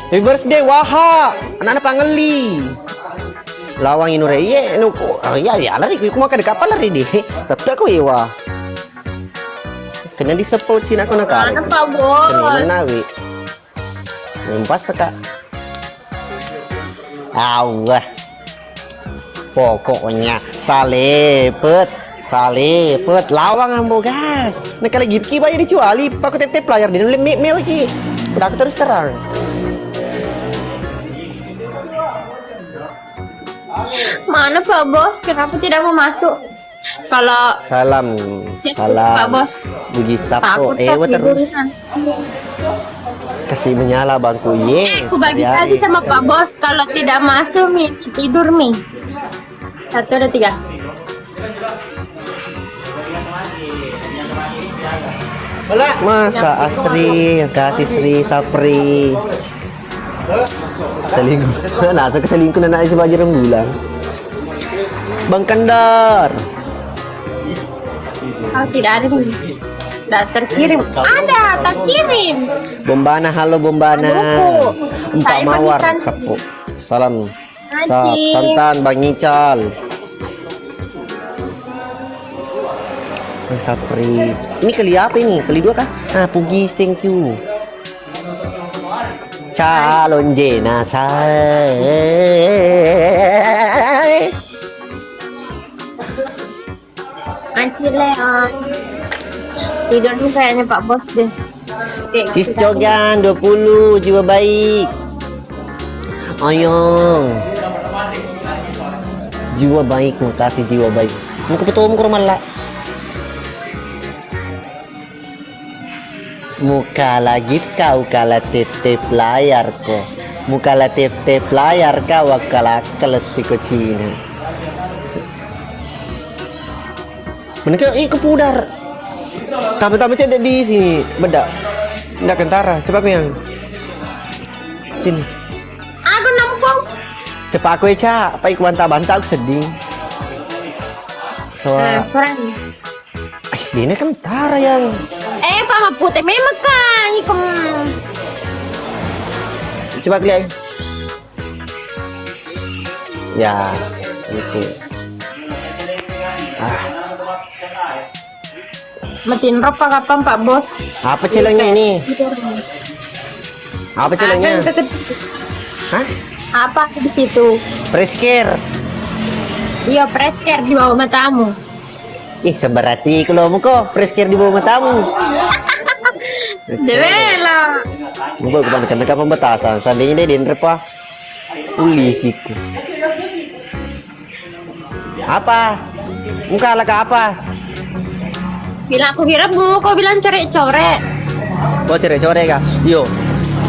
Happy birthday Waha. Anak-anak pangeli. Lawang inu reye anu ya lari ku maka dekat lari deh. Tetep ku iwa. Kena disepot Cina aku nakal. Mana Pak Bos? Kena nawi. Mempas Kak. Awah. Pokoknya salepet lawang ambo gas. Nek kalau gipki bayar dicuali pakai tip layar di me lagi. Udah aku terus terang. Mana Pak Bos? Kenapa tidak mau masuk? Kalau salam Pak Bos. Bugi sapo Takut terus kasih menyala bangku Aku bagi tadi sama Pak Bos. Kalau tidak masuk Mi tidur Mi. 1, 2, 3. Masa Asri yang kasih Sri Sapri selingkuh. Nah, keselingkuh anak si Baji Rembulan. Bang Kandar. Tidak ada Mi. Tidak terkirim. Ada, tak kirim. Bombana, halo Bombana. Empat Saya mawar bagikan. sapu. Salam. Haji. Santan Bang Ical. Bang Sapri. Ini kali apa ini? Kali 2 kah? Pugis, thank you. Calon jenazah. Anci Leon. Tidur nih kayaknya Pak Bos deh. Cis Cogan 20 jiwa baik. Oyong. Jiwa baik, makasih jiwa baik. Mau ketemu ke rumah lah. Muka lagi kau kala tip layar ko. Muka la tip layar kau wakala kelesi ko Cina. Menikah ke pudar. Tamu-tamu ada di sini. Beda. Nggak kentara. Coba aku yang sini. Aku nampung. Cepat aku ya, Pak iku bantah-bantah aku sedih. Soal Friend. ini kentara yang Pak Mapute memang kan ikum. coba lihat. Ya, itu. Matiin ropa kapan Pak Bos? Apa celengnya ini? Apa celengnya? Hah? Apa di situ? Preskir. Iya, presker di bawah matamu. Sembarati kalau mau kok preskir di bawah matamu. Dewela. Muka aku bantu pembatasan. Seandainya dia apa? Uli kiku. Apa? Muka laka apa? Bilang aku kira bu, kau bilang corek-corek. Kau core-core kah? Yo.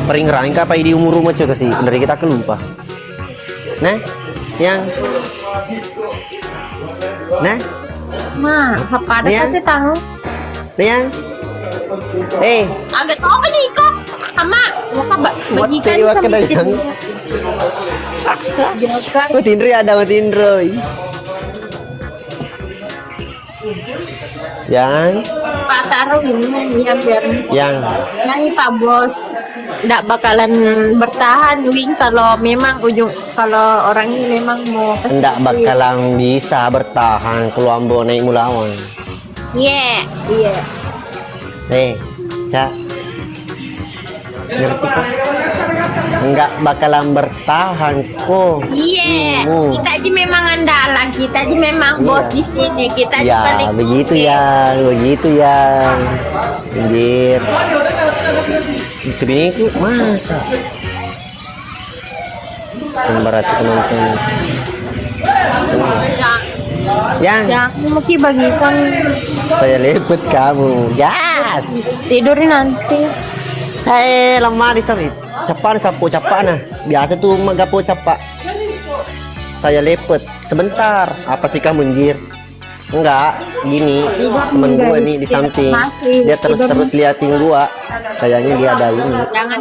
Paling rangin kah di umur rumah coba sih. Dari kita kelupa. Nah, yang nah, Apa ada Yang? kasih tahu? yang Agak tahu apa nih kok? Sama, mau bagikan Wati, sama wak, istri. kadang. Jokan. Matindri ada Matindroy. Yang Pak taruh ini ya biar yang nanti Pak Bos. nggak bakalan bertahan Wing kalau memang kalau orang ini memang mau Nggak bakalan bisa bertahan kalau ambo naik mulawan. iya Cak, ngerti kok? Nggak bakalan bertahan kok. iya Imu. kita aja memang andalan kita aja memang bos di sini kita aja Ya paling begitu ya, anjir. Itu biniku masa sembarat penonton. Yang mungkin bagikan saya liput kamu, gas. tidurin nanti Lemah di sini. Cepat sapu capak nah. Biasa tuh magapo capak. Saya lepet sebentar. Apa sih kamu anjir? Enggak, gini. Temen gue nih di samping. Dia terus liatin gua. Kayaknya dia ada ini. jangan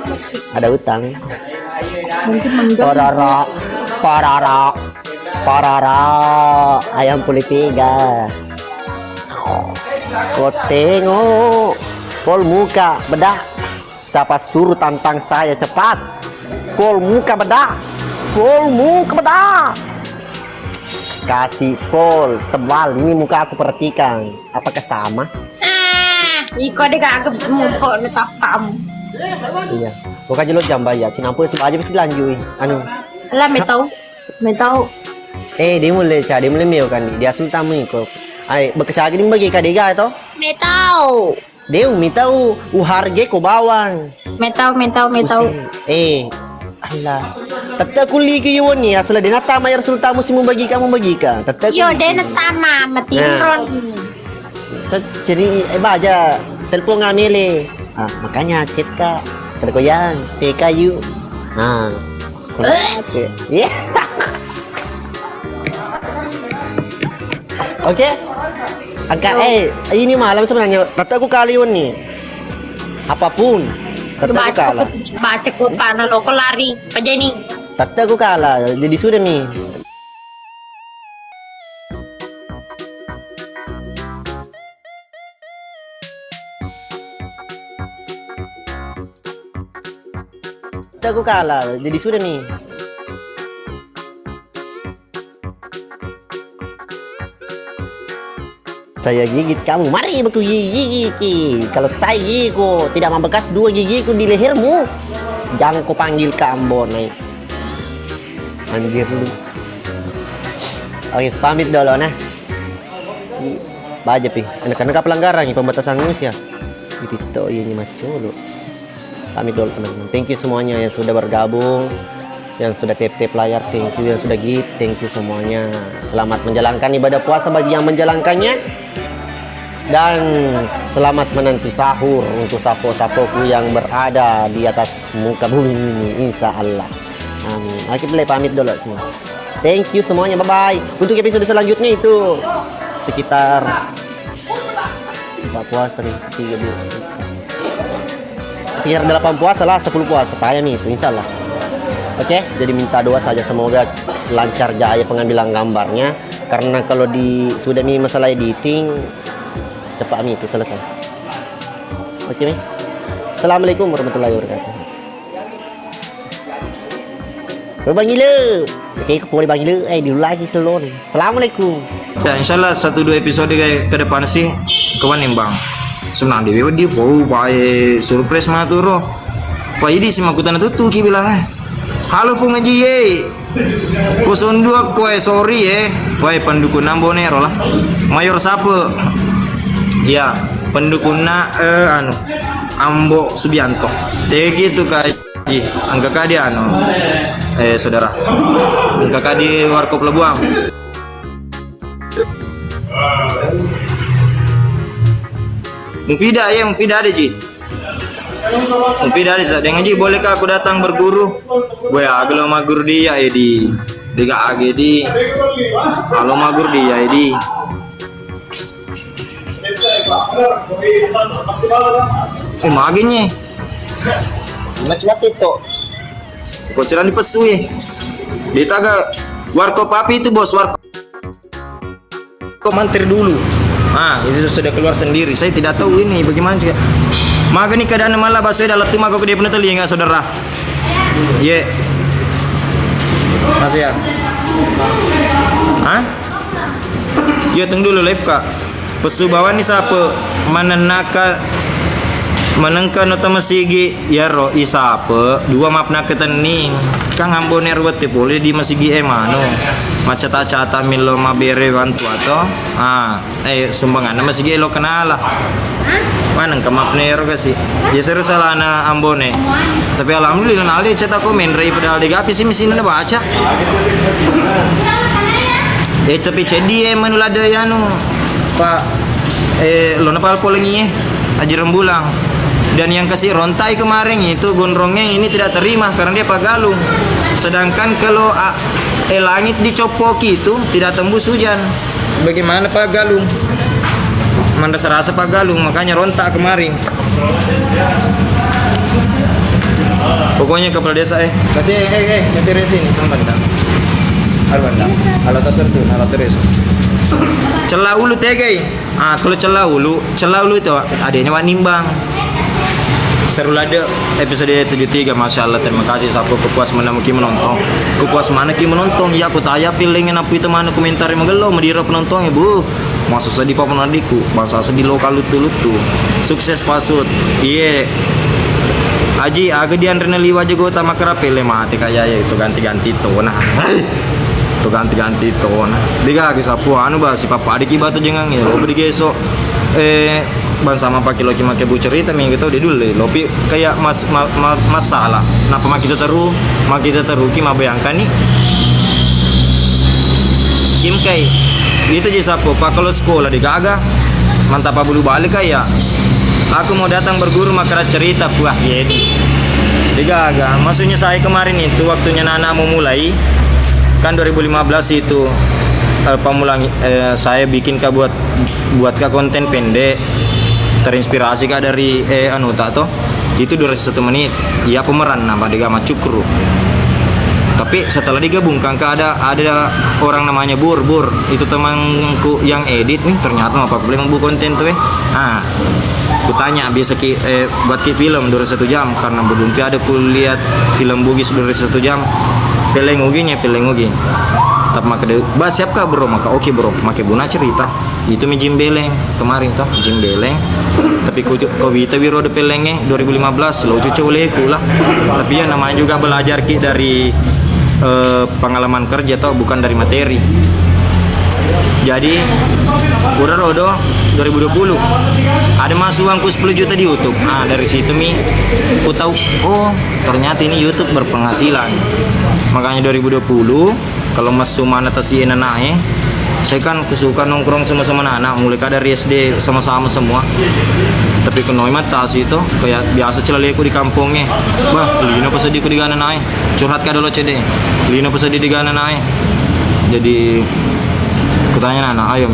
Ada utang. mungkin mengganggu Parara. Ayam puli 3. Kau tengok. Pol muka bedak. Siapa suruh tantang saya cepat? Pol muka bedak. Kasih pol tebal ini muka aku perhatikan. Apakah sama? iko deh gak muka netak kamu Iya. Bukan jelut jamba ya. Cinampu sih aja mesti lanjut. Anu. lah me tahu Dia mulai meo kan dia sultan mengikut. Ai bekesagi ni bagi kadega to. me tahu Dia umi tahu uharge ko bawang. me tahu Allah. Tata kuli ke yun ni asal dia nata mayar sultan musim bagi kamu bagikan. Tata yo deh netama matinron Jadi baja telepon ngamile. Makanya chat ka. Kada ko yang PKU. Yeah. Oke. Angka ini malam sebenarnya kata aku kali nih. Apapun kata aku kalah. baca ko paano lo ko lari pa Jenny Kata aku kalah. Jadi sudah nih. Kata aku kalah. Jadi sudah nih. Saya gigit kamu. Mari beku gigi. Kalau saya gigiku tidak membekas 2 gigiku di lehermu, jangan kau panggil ke Ambon naik. Anjir lu. Oke, pamit dulu nah. Baja pi. Anak-anak pelanggaran nih pembatasan usia. Itu ini macam lu. Pamit dulu teman-teman. Thank you semuanya yang sudah bergabung, yang sudah tap-tap layar, thank you, yang sudah gift, thank you semuanya. Selamat menjalankan ibadah puasa bagi yang menjalankannya. Dan selamat menanti sahur untuk sapo-sapoku yang berada di atas muka bumi ini, insya Allah. Amin. Oke, boleh pamit dulu semua. Thank you semuanya, bye-bye. Untuk episode selanjutnya itu sekitar 4 puasa nih, 3 bulan. Sekitar 8 puasa lah, 10 puasa. Payah nih itu, insya Allah. Oke, jadi minta doa saja semoga lancar jaya pengambilan gambarnya. Karena kalau sudah nih masalah editing, cepat nih itu selesai. Oke nih. Assalamualaikum warahmatullahi wabarakatuh. Bang gila. Oke, aku boleh bang gila. Dulu lagi selalu nih. Assalamualaikum. Ya insyaallah 1-2 episode kayak ke depan sih kawan nih bang. Senang dia baik surprise mah tuh roh. Pak ini si makutan itu tuh bilang halo Fung Haji ye. 02 kue sorry Wai pendukung Nambonero lah. Mayor siapa? Ya pendukungna Ambo Subianto. Kayak gitu kayak angka kadi saudara. Angka kadi Warkop Lebuang. Mufidah ada Ji. Mufidah ada. Dengan Ji bolehkah aku datang berguru? Gue agak magur dia di Liga AG di. Kalau magur dia di. Maginya. Macam itu. Koceran di pesu ya. Di taga Warkop api itu bos Warkop mantir dulu. Itu sudah keluar sendiri. Saya tidak tahu ini bagaimana juga. Maga ni keadaan malah baswe dalam tu maga dia penuh telinga saudara. Ye. Masih ya? Hah? Ya tunggu dulu live kak. Pesubawan ni siapa? Menengka nota masigi ya ro isapa dua map nak ketening kang ambo nerwet boleh di masigi mano macata-cata milo mabere bantu atau sumbangan masigi lo kenala mana ke map nero kasih ya seru salah na ambone tapi alhamdulillah nalde cetak komen rai padahal digapi sih mesin na baca tapi cedi menulada ya no pak lo napal polengi aja rembulang. Dan yang kasih rontai kemarin itu gondrongnya ini tidak terima karena dia pagalung. Sedangkan kalau langit dicopoki itu tidak tembus hujan. Bagaimana pagalung? Mandas rasa pagalung makanya rontak kemarin. Pokoknya kepala desa kasih resin sebentar. Alat tasar tuh, alat terus. Celah ulu tegai. Kalau celah ulu itu adanya nimbang. Seru lada episode 73. Masya Allah, terima kasih sapu kepuas mana mungkin menonton kepuas mana ki menonton ya aku tanya pilingin apa itu mana komentar yang magelo medira penonton ya bu masuk sedih papan adikku bangsa sedih lokal lutu sukses pasut iya aji aga dian reneli wajah gue utama kerapele mati kayak ya itu ganti-ganti tona itu ganti-ganti tona diga lagi sapu anu bah si papa adik batu jengang ya lo beri gesok sama pakai loki make bu cerita minggu itu dia dulu lopi kayak masalah kenapa kita teru ki bayangkan nih kim kai itu jadi sapo pak kalau sekolah di gaga mantap bulu balik kayak aku mau datang berguru maka cerita buah jadi di gaga maksudnya saya kemarin itu waktunya Nana mau mulai kan 2015 itu pemulang saya bikin buat konten pendek terinspirasi kak dari tak toh itu durasi 1 menit ya pemeran nama digama cukru tapi setelah digabungkan ada orang namanya Bur itu temanku yang edit nih ternyata apa boleh membuat konten tuh aku tanya biasa buat film durasi 1 jam karena belum ada kulihat film bugis durasi 1 jam peleng ugi tapi maka bah siapkah bro maka oke bro make buna cerita itu mi jimbeleng kemarin toh jimbeleng tapi Kowita Wiro de pelengnya 2015 lo cucu oleh lah tapi ya namanya juga belajar ki dari pengalaman kerja toh bukan dari materi jadi udah rodo 2020 ada masuk uangku 10 juta di YouTube dari situ aku tahu ternyata ini YouTube berpenghasilan makanya 2020 kalau masuk mana tasi naik saya kan kesukaan nongkrong sama-sama anak mulai dari SD sama-sama semua tapi kenoi mata sih itu kayak biasa celaleku di kampungnya bah lino pesedi ku di gana naik curhat ka dulu cede lino pesedi di gana naik jadi kutanya anak ayo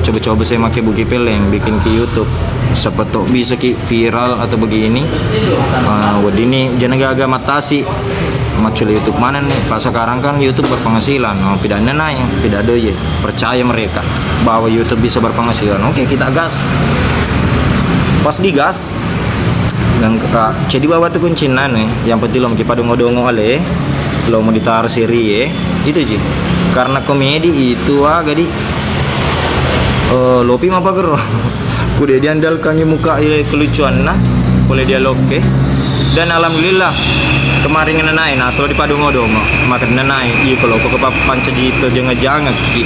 coba-coba saya pakai buki peleng bikin ke YouTube siapa tuh bisa ki viral atau begini wadini jangan gagal matasi macul YouTube mana nih pas sekarang kan YouTube berpenghasilan tidak naik tidak ada ya percaya mereka bahwa YouTube bisa berpenghasilan oke kita gas pas digas dan jadi bawa tuh kuncinan yang penting lo kita dongo-dongo ale lo mau ditaruh seri itu sih karena komedi itu gadi lopi apa gero kuda diandalkan muka kelucuan boleh dialog dan alhamdulillah kemarin naik selalu di padungo-dongo maka naik iya kalau ke panca gitu jangan ki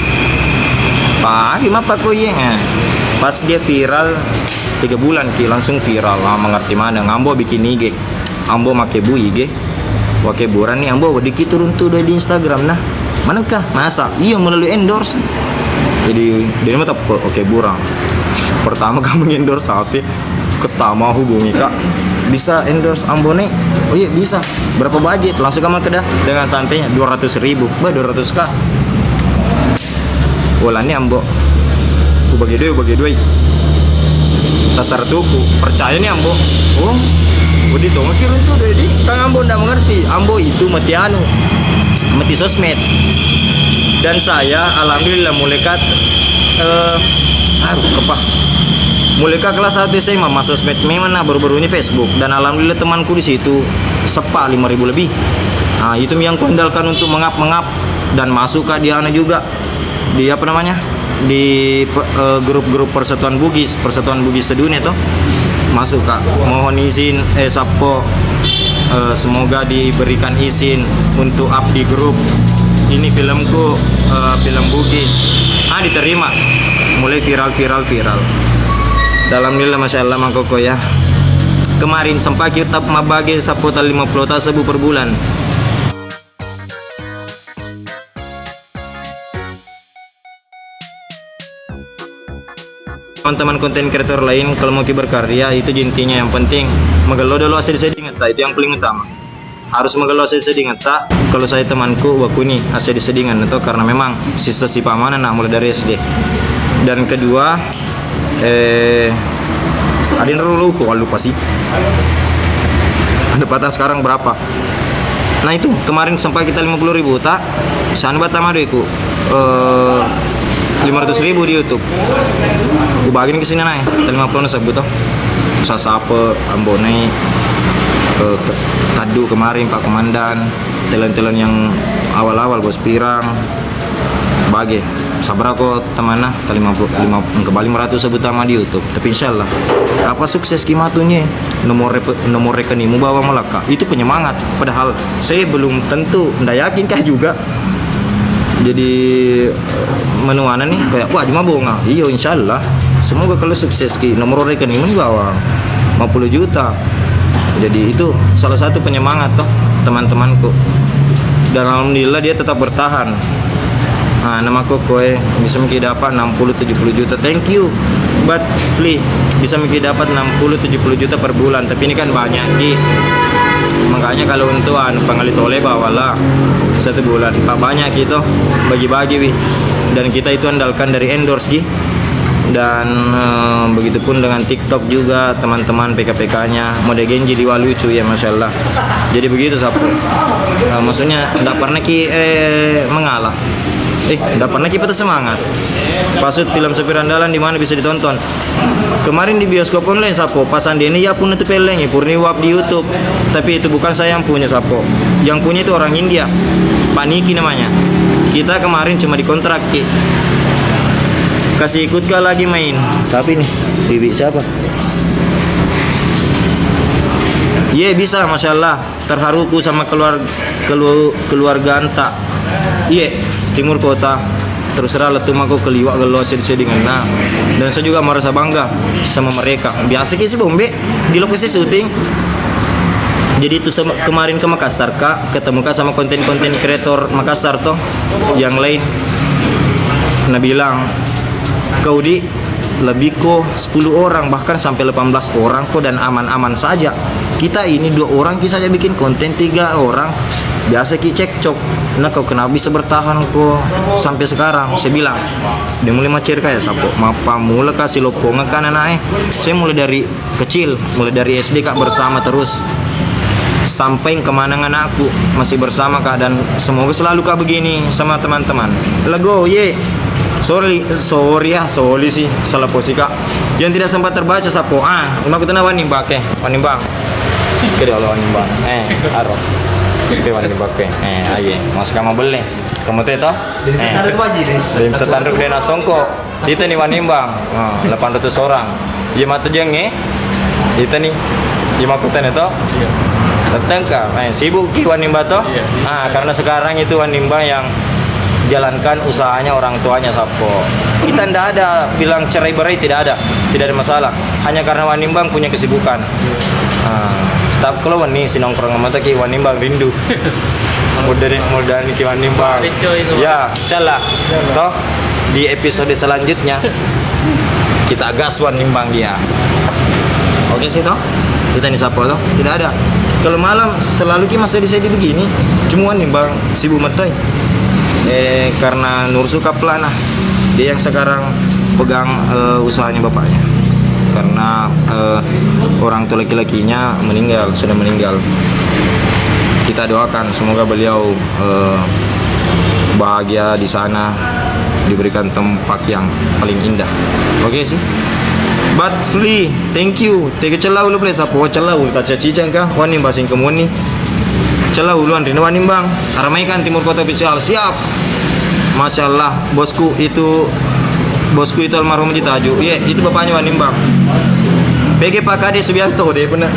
pagi apa kok ya pas dia viral 3 bulan ki langsung viral mengerti mana ngambo bikin IG ambo make bu IG wake buran nih ambo dikit turun tuh di Instagram manakah masa iya melalui endorse jadi dia mah oke burang pertama kamu endorse HP ketama hubungi kak bisa endorse ambone oh iya bisa berapa budget langsung kamu kedah dengan santainya 200.000 200k walani ambo bagi dua tasar tuku percaya nih ambo udah itu ngakir itu jadi kang ambo ndak mengerti ambo itu mati sosmed dan saya alhamdulillah mulai kat Mulai kelas 1 SMA masuk sosmed memang baru-baru ini Facebook, dan alhamdulillah temanku di situ sepa 5.000 lebih. Nah, itu yang kuandalkan untuk mengap dan masuk ke di ana juga di apa namanya? Di grup-grup Persatuan Bugis sedunia tuh. Masuk Kak, mohon izin Sapo, semoga diberikan izin untuk up di grup ini filmku, film Bugis. Diterima, mulai viral. Alhamdulillah, masya Allah mangkoko ya. Kemarin sampai kita mabage Sapo 50 tasebu per bulan. Teman-teman konten kreator lain kalau mau berkarya itu intinya yang penting megelo dulu asal-asal ngeta, itu yang paling utama. Harus megelo asal-asal ngeta. Kalau saya temanku wakuni asal disedingan itu karena memang sisa si pamanan mulai dari SD. Dan kedua ada yang lupa sih. Ada patah sekarang berapa? Nah itu kemarin sampai kita 50.000 tak. Sana batama deku 500.000 di YouTube. Gue bagiin ke sini naik. 50 sebut toh. Sasape Ambone Kadu kemarin Pak Komandan, talent-talent yang awal-awal Bos Pirang. Bagi sabar aku temanah 50 kembali 100 sebut sama di YouTube. Tapi insyaallah apa sukses kimatunya nomor rekeningmu bawa melaka. Itu penyemangat. Padahal saya belum tentu ndak yakin kah juga. Jadi menuana nih kayak wah cuma bohong. Iya insyaallah semoga kalau sukses ki nomor rekening ini bawa 50 juta. Jadi itu salah satu penyemangat toh teman-temanku. Dan alhamdulillah dia tetap bertahan. Nah, nama kokoe bisa mungkin dapat 60-70 juta. Thank you but Fli bisa mungkin dapat 60-70 juta per bulan. Tapi ini kan banyak ki. Makanya kalau untuk pengalit oleh bawalah 1 bulan Pak banyak gitu bagi-bagi wih. Dan kita itu andalkan dari endorse ki. Dan begitupun dengan TikTok juga teman-teman PK-PK-nya mode genji di lucu ya Masya Allah. Jadi begitu Sapo. Maksudnya tidak pernah ki mengalah. Tidak pernah kita semangat. Pasut film Sopir Andalan di mana bisa ditonton. Kemarin di bioskop online Sapo, pasan ini ya pun itu peleng Purniwap di YouTube. Tapi itu bukan saya yang punya Sapo. Yang punya itu orang India. Pak Niki namanya. Kita kemarin cuma dikontrak ki. Kasih ikut kah lagi main? Siapa ini? Bibi siapa? Iya bisa, Masya Allah. Terharuku sama keluarga anta. Iya, timur kota. Terus terang letu aku keliwak gelo sedih dengan nah. Dan saya juga merasa bangga sama mereka. Biasa sih Bombe di lokasi syuting. Jadi itu kemarin ke Makassar Kak, ketemu Kak sama konten-konten kreator Makassar toh yang lain. Nah bilang, kau di lebih kok 10 orang bahkan sampai 18 orang kok dan aman-aman saja. Kita ini 2 orang kita saja bikin konten 3 orang biasa ki cekcok. Nah kau kenapa bisa bertahan kok sampai sekarang? Saya bilang dia mulai macir kayak Sapo mapa mulai kasih lokongan kan anaknya. Saya mulai dari kecil, mulai dari SD Kak bersama terus sampai kemanangan aku masih bersama Kak. Dan semoga selalu Kak begini sama teman-teman. Lego ye. Sorry sih salah posisi Kak. Yang tidak sempat terbaca Sapo. Lima kita wanimbang Kede Allah wanimbang. Aro. Oke wanimbang aye. Mas kamu beli. Kamu teh toh? Dari standar wajib. Dari standar dena songko. Kita nih wanimbang. 800 orang. Iya mata jenge. Kita nih. Iya makutan itu. Iya. Datang Kak. Sibuk ki wanimbang toh? Karena sekarang itu wanimbang yang jalankan usahanya orang tuanya Sapo. Kita tidak ada bilang cerai-berai, tidak ada masalah. Hanya karena wanimbang punya kesibukan. Tapi kalau wani sinongkrong sama ki wanimbang rindu. Mudah ki wanimbang. Ya, insyaallah. Toh di episode selanjutnya kita gas wanimbang dia. Oke sih toh? Kita nih Sapo toh? Tidak ada. Kalau malam selalu ki masih di begini. Cuma wanimbang sibuk metoy. Karena Nur suka pelana dia yang sekarang pegang usahanya bapaknya karena orang tua laki-lakinya sudah meninggal. Kita doakan semoga beliau bahagia di sana, diberikan tempat yang paling indah. Oke sih. But flee, thank you. Tega celau lu please apa celau kaca cicang kah? Wani basing kemuni. Celau luan rina wani bang. Ramaikan Timur Kota official siap. Masya Allah, bosku itu almarhum Haji Taju. Iya, itu bapaknya wani bang. BG Pak Kade Subianto deh benar.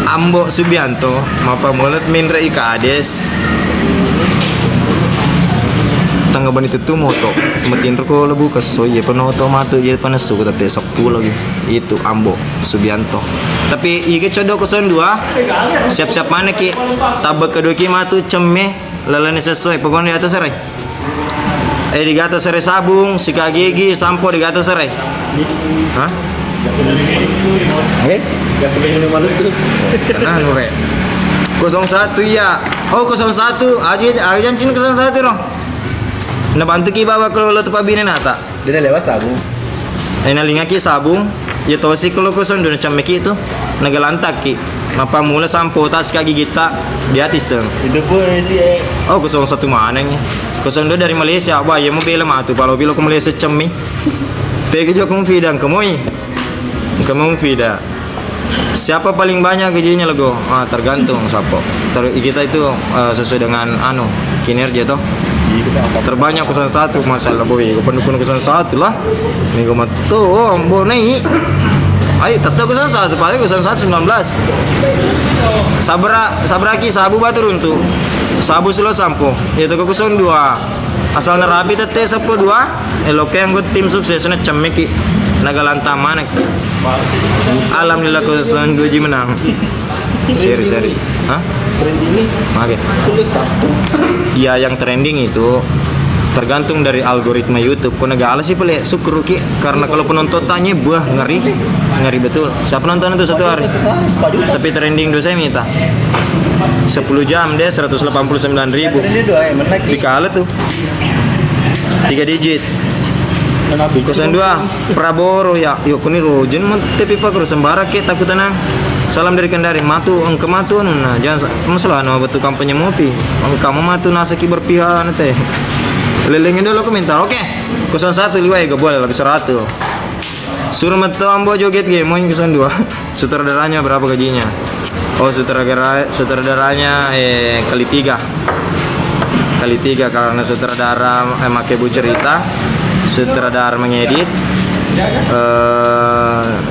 Ambo Subianto, mapa mulut minre ika ades. Tangga ban itu tuh moto metin ko lebu keso ya penoto matu ya panesu ko tete sepuluh lagi itu Ambo Subianto tapi ige codo koson dua siap-siap mana ki tabak kedua ki matu ceme lalane sesuai pokoknya di atas serai di atas serai sabung sikat gigi sampo di atas serai hah oke gak boleh minum malu tuh nah nure 01 ya oh 01 aja cin 01 dong. Na bantu ki bawa kalau lo tepa bine nata. Dia lewat sabung. Na linga ki sabung. Ya to si kalau ko son do na chamme ki itu. Nagalantak ki. Mapa mula sampo tas kaki kita di atis. Itu pun si Oh ko son satu mana nya. Ko son do dari Malaysia. Ba ya mo bela matu kalau bilo ko Malaysia chemmi. Tege jo kong fidang kemoi. Kemong fida. Siapa paling banyak gajinya lego? Tergantung siapa. Kita itu sesuai dengan kinerja toh. Terbanyak 01 masalah boy. Pendukung 01 lah. Minggu matu ambo naik. Ayo tetap 01 paling 01 19. Sabraki sabu batu runtuh. Sabu selo sampo. Itu ke 02. Asal nerapi tete 10 2. Eloke yang gue tim sukses na cemeki. Nagalanta manek. Alhamdulillah 02 menang. Seri. Hah? Trending Oke. Ya yang trending itu tergantung dari algoritma YouTube. Kau negala sih pele syukur ki karena kalau penonton tanya buah ngeri betul. Siapa nonton itu satu hari? Tapi trending dosa minta 10 jam deh 189.000. Dikala tuh 3 digit. 02 Prabowo ya yuk kuni rojen tapi pak terus sembara ke takut tenang. Salam dari Kendari matu engke matu nah jangan masalah betul kampanye mopi kamu matu nasa ki berpihak nanti lelengin dulu komentar oke 01 liwai gak boleh lebih 100 suruh metu ambo joget game mau 02 sutradaranya berapa gajinya oh sutradaranya kali 3 karena sutradara make bu cerita sutradara mengedit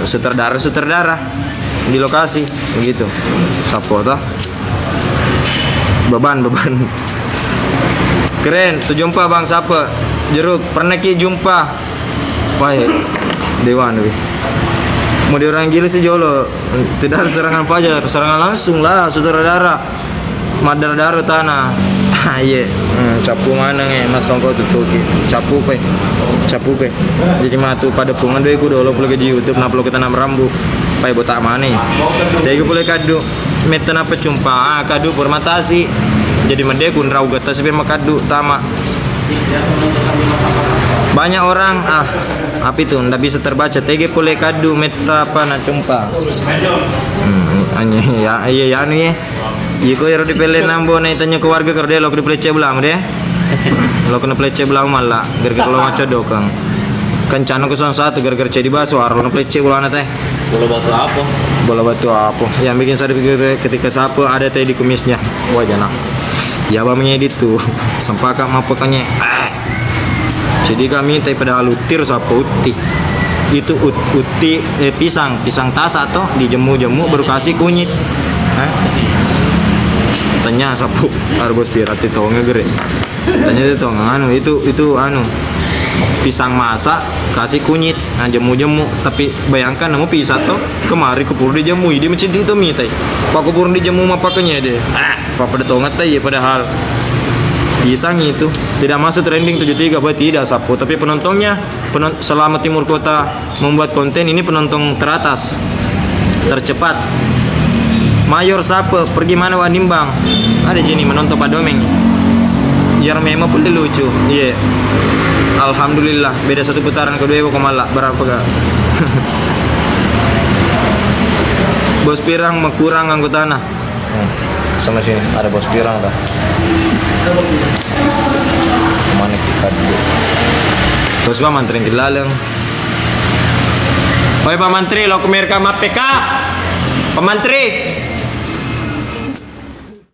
sutradara di lokasi begitu sapo toh beban keren tuh jumpa bang siapa jeruk pernah ki jumpa wah dewan wi mau di orang gila sih jolo tidak ada serangan fajar serangan langsung lah sutradara madar daru tanah iya capu mana mas songko tutuki capu pe jadi matu pada pungan deh ku dulu perlu ke YouTube naplo kita nam rambu pai botak mana jadi boleh kadu meten apa cumpa kadu permatasi jadi mendekun rau gata sebenarnya makadu tama banyak orang apa itu ndak bisa terbaca tege boleh kadu meta apa na cumpa ya anu ya iko ero dipele nambo na itanya keluarga kerde lo di plece belam deh lo kena plece belam malah gara-gara lo maca dokang kencana 01 gara-gara cedi baso aro na plece ulana teh bola batu apa yang bikin saya pikir ketika sapu ada teh di kumisnya wah jana ya bamnya itu sempaka mapakannya jadi kami teh pada alutir sapu uti itu uti pisang tas atau dijemu baru kasih kunyit tanya sapu arbos pirati tau ngegere tanya itu itu pisang masak kasih kunyit jemu tapi bayangkan namu pisah tuh kemari kepur di jemu dia macam itu mitai pak kepur di jemu mapaknya deh papa detongat ya padahal pisang itu tidak masuk trending 73 buat tidak sapu tapi penontonnya selama Timur Kota membuat konten ini penonton teratas tercepat Mayor Sape pergi mana Wanimbang ada jini menonton Padomeng yang memang pun lucu iya alhamdulillah beda satu putaran kedua kok malah berapa gak bos pirang kurang anggotana sama sini ada bos pirang dah mana kita dulu bos mah manterin ke laleng Oi Pak Menteri, lo kemirka PK. Pak Menteri,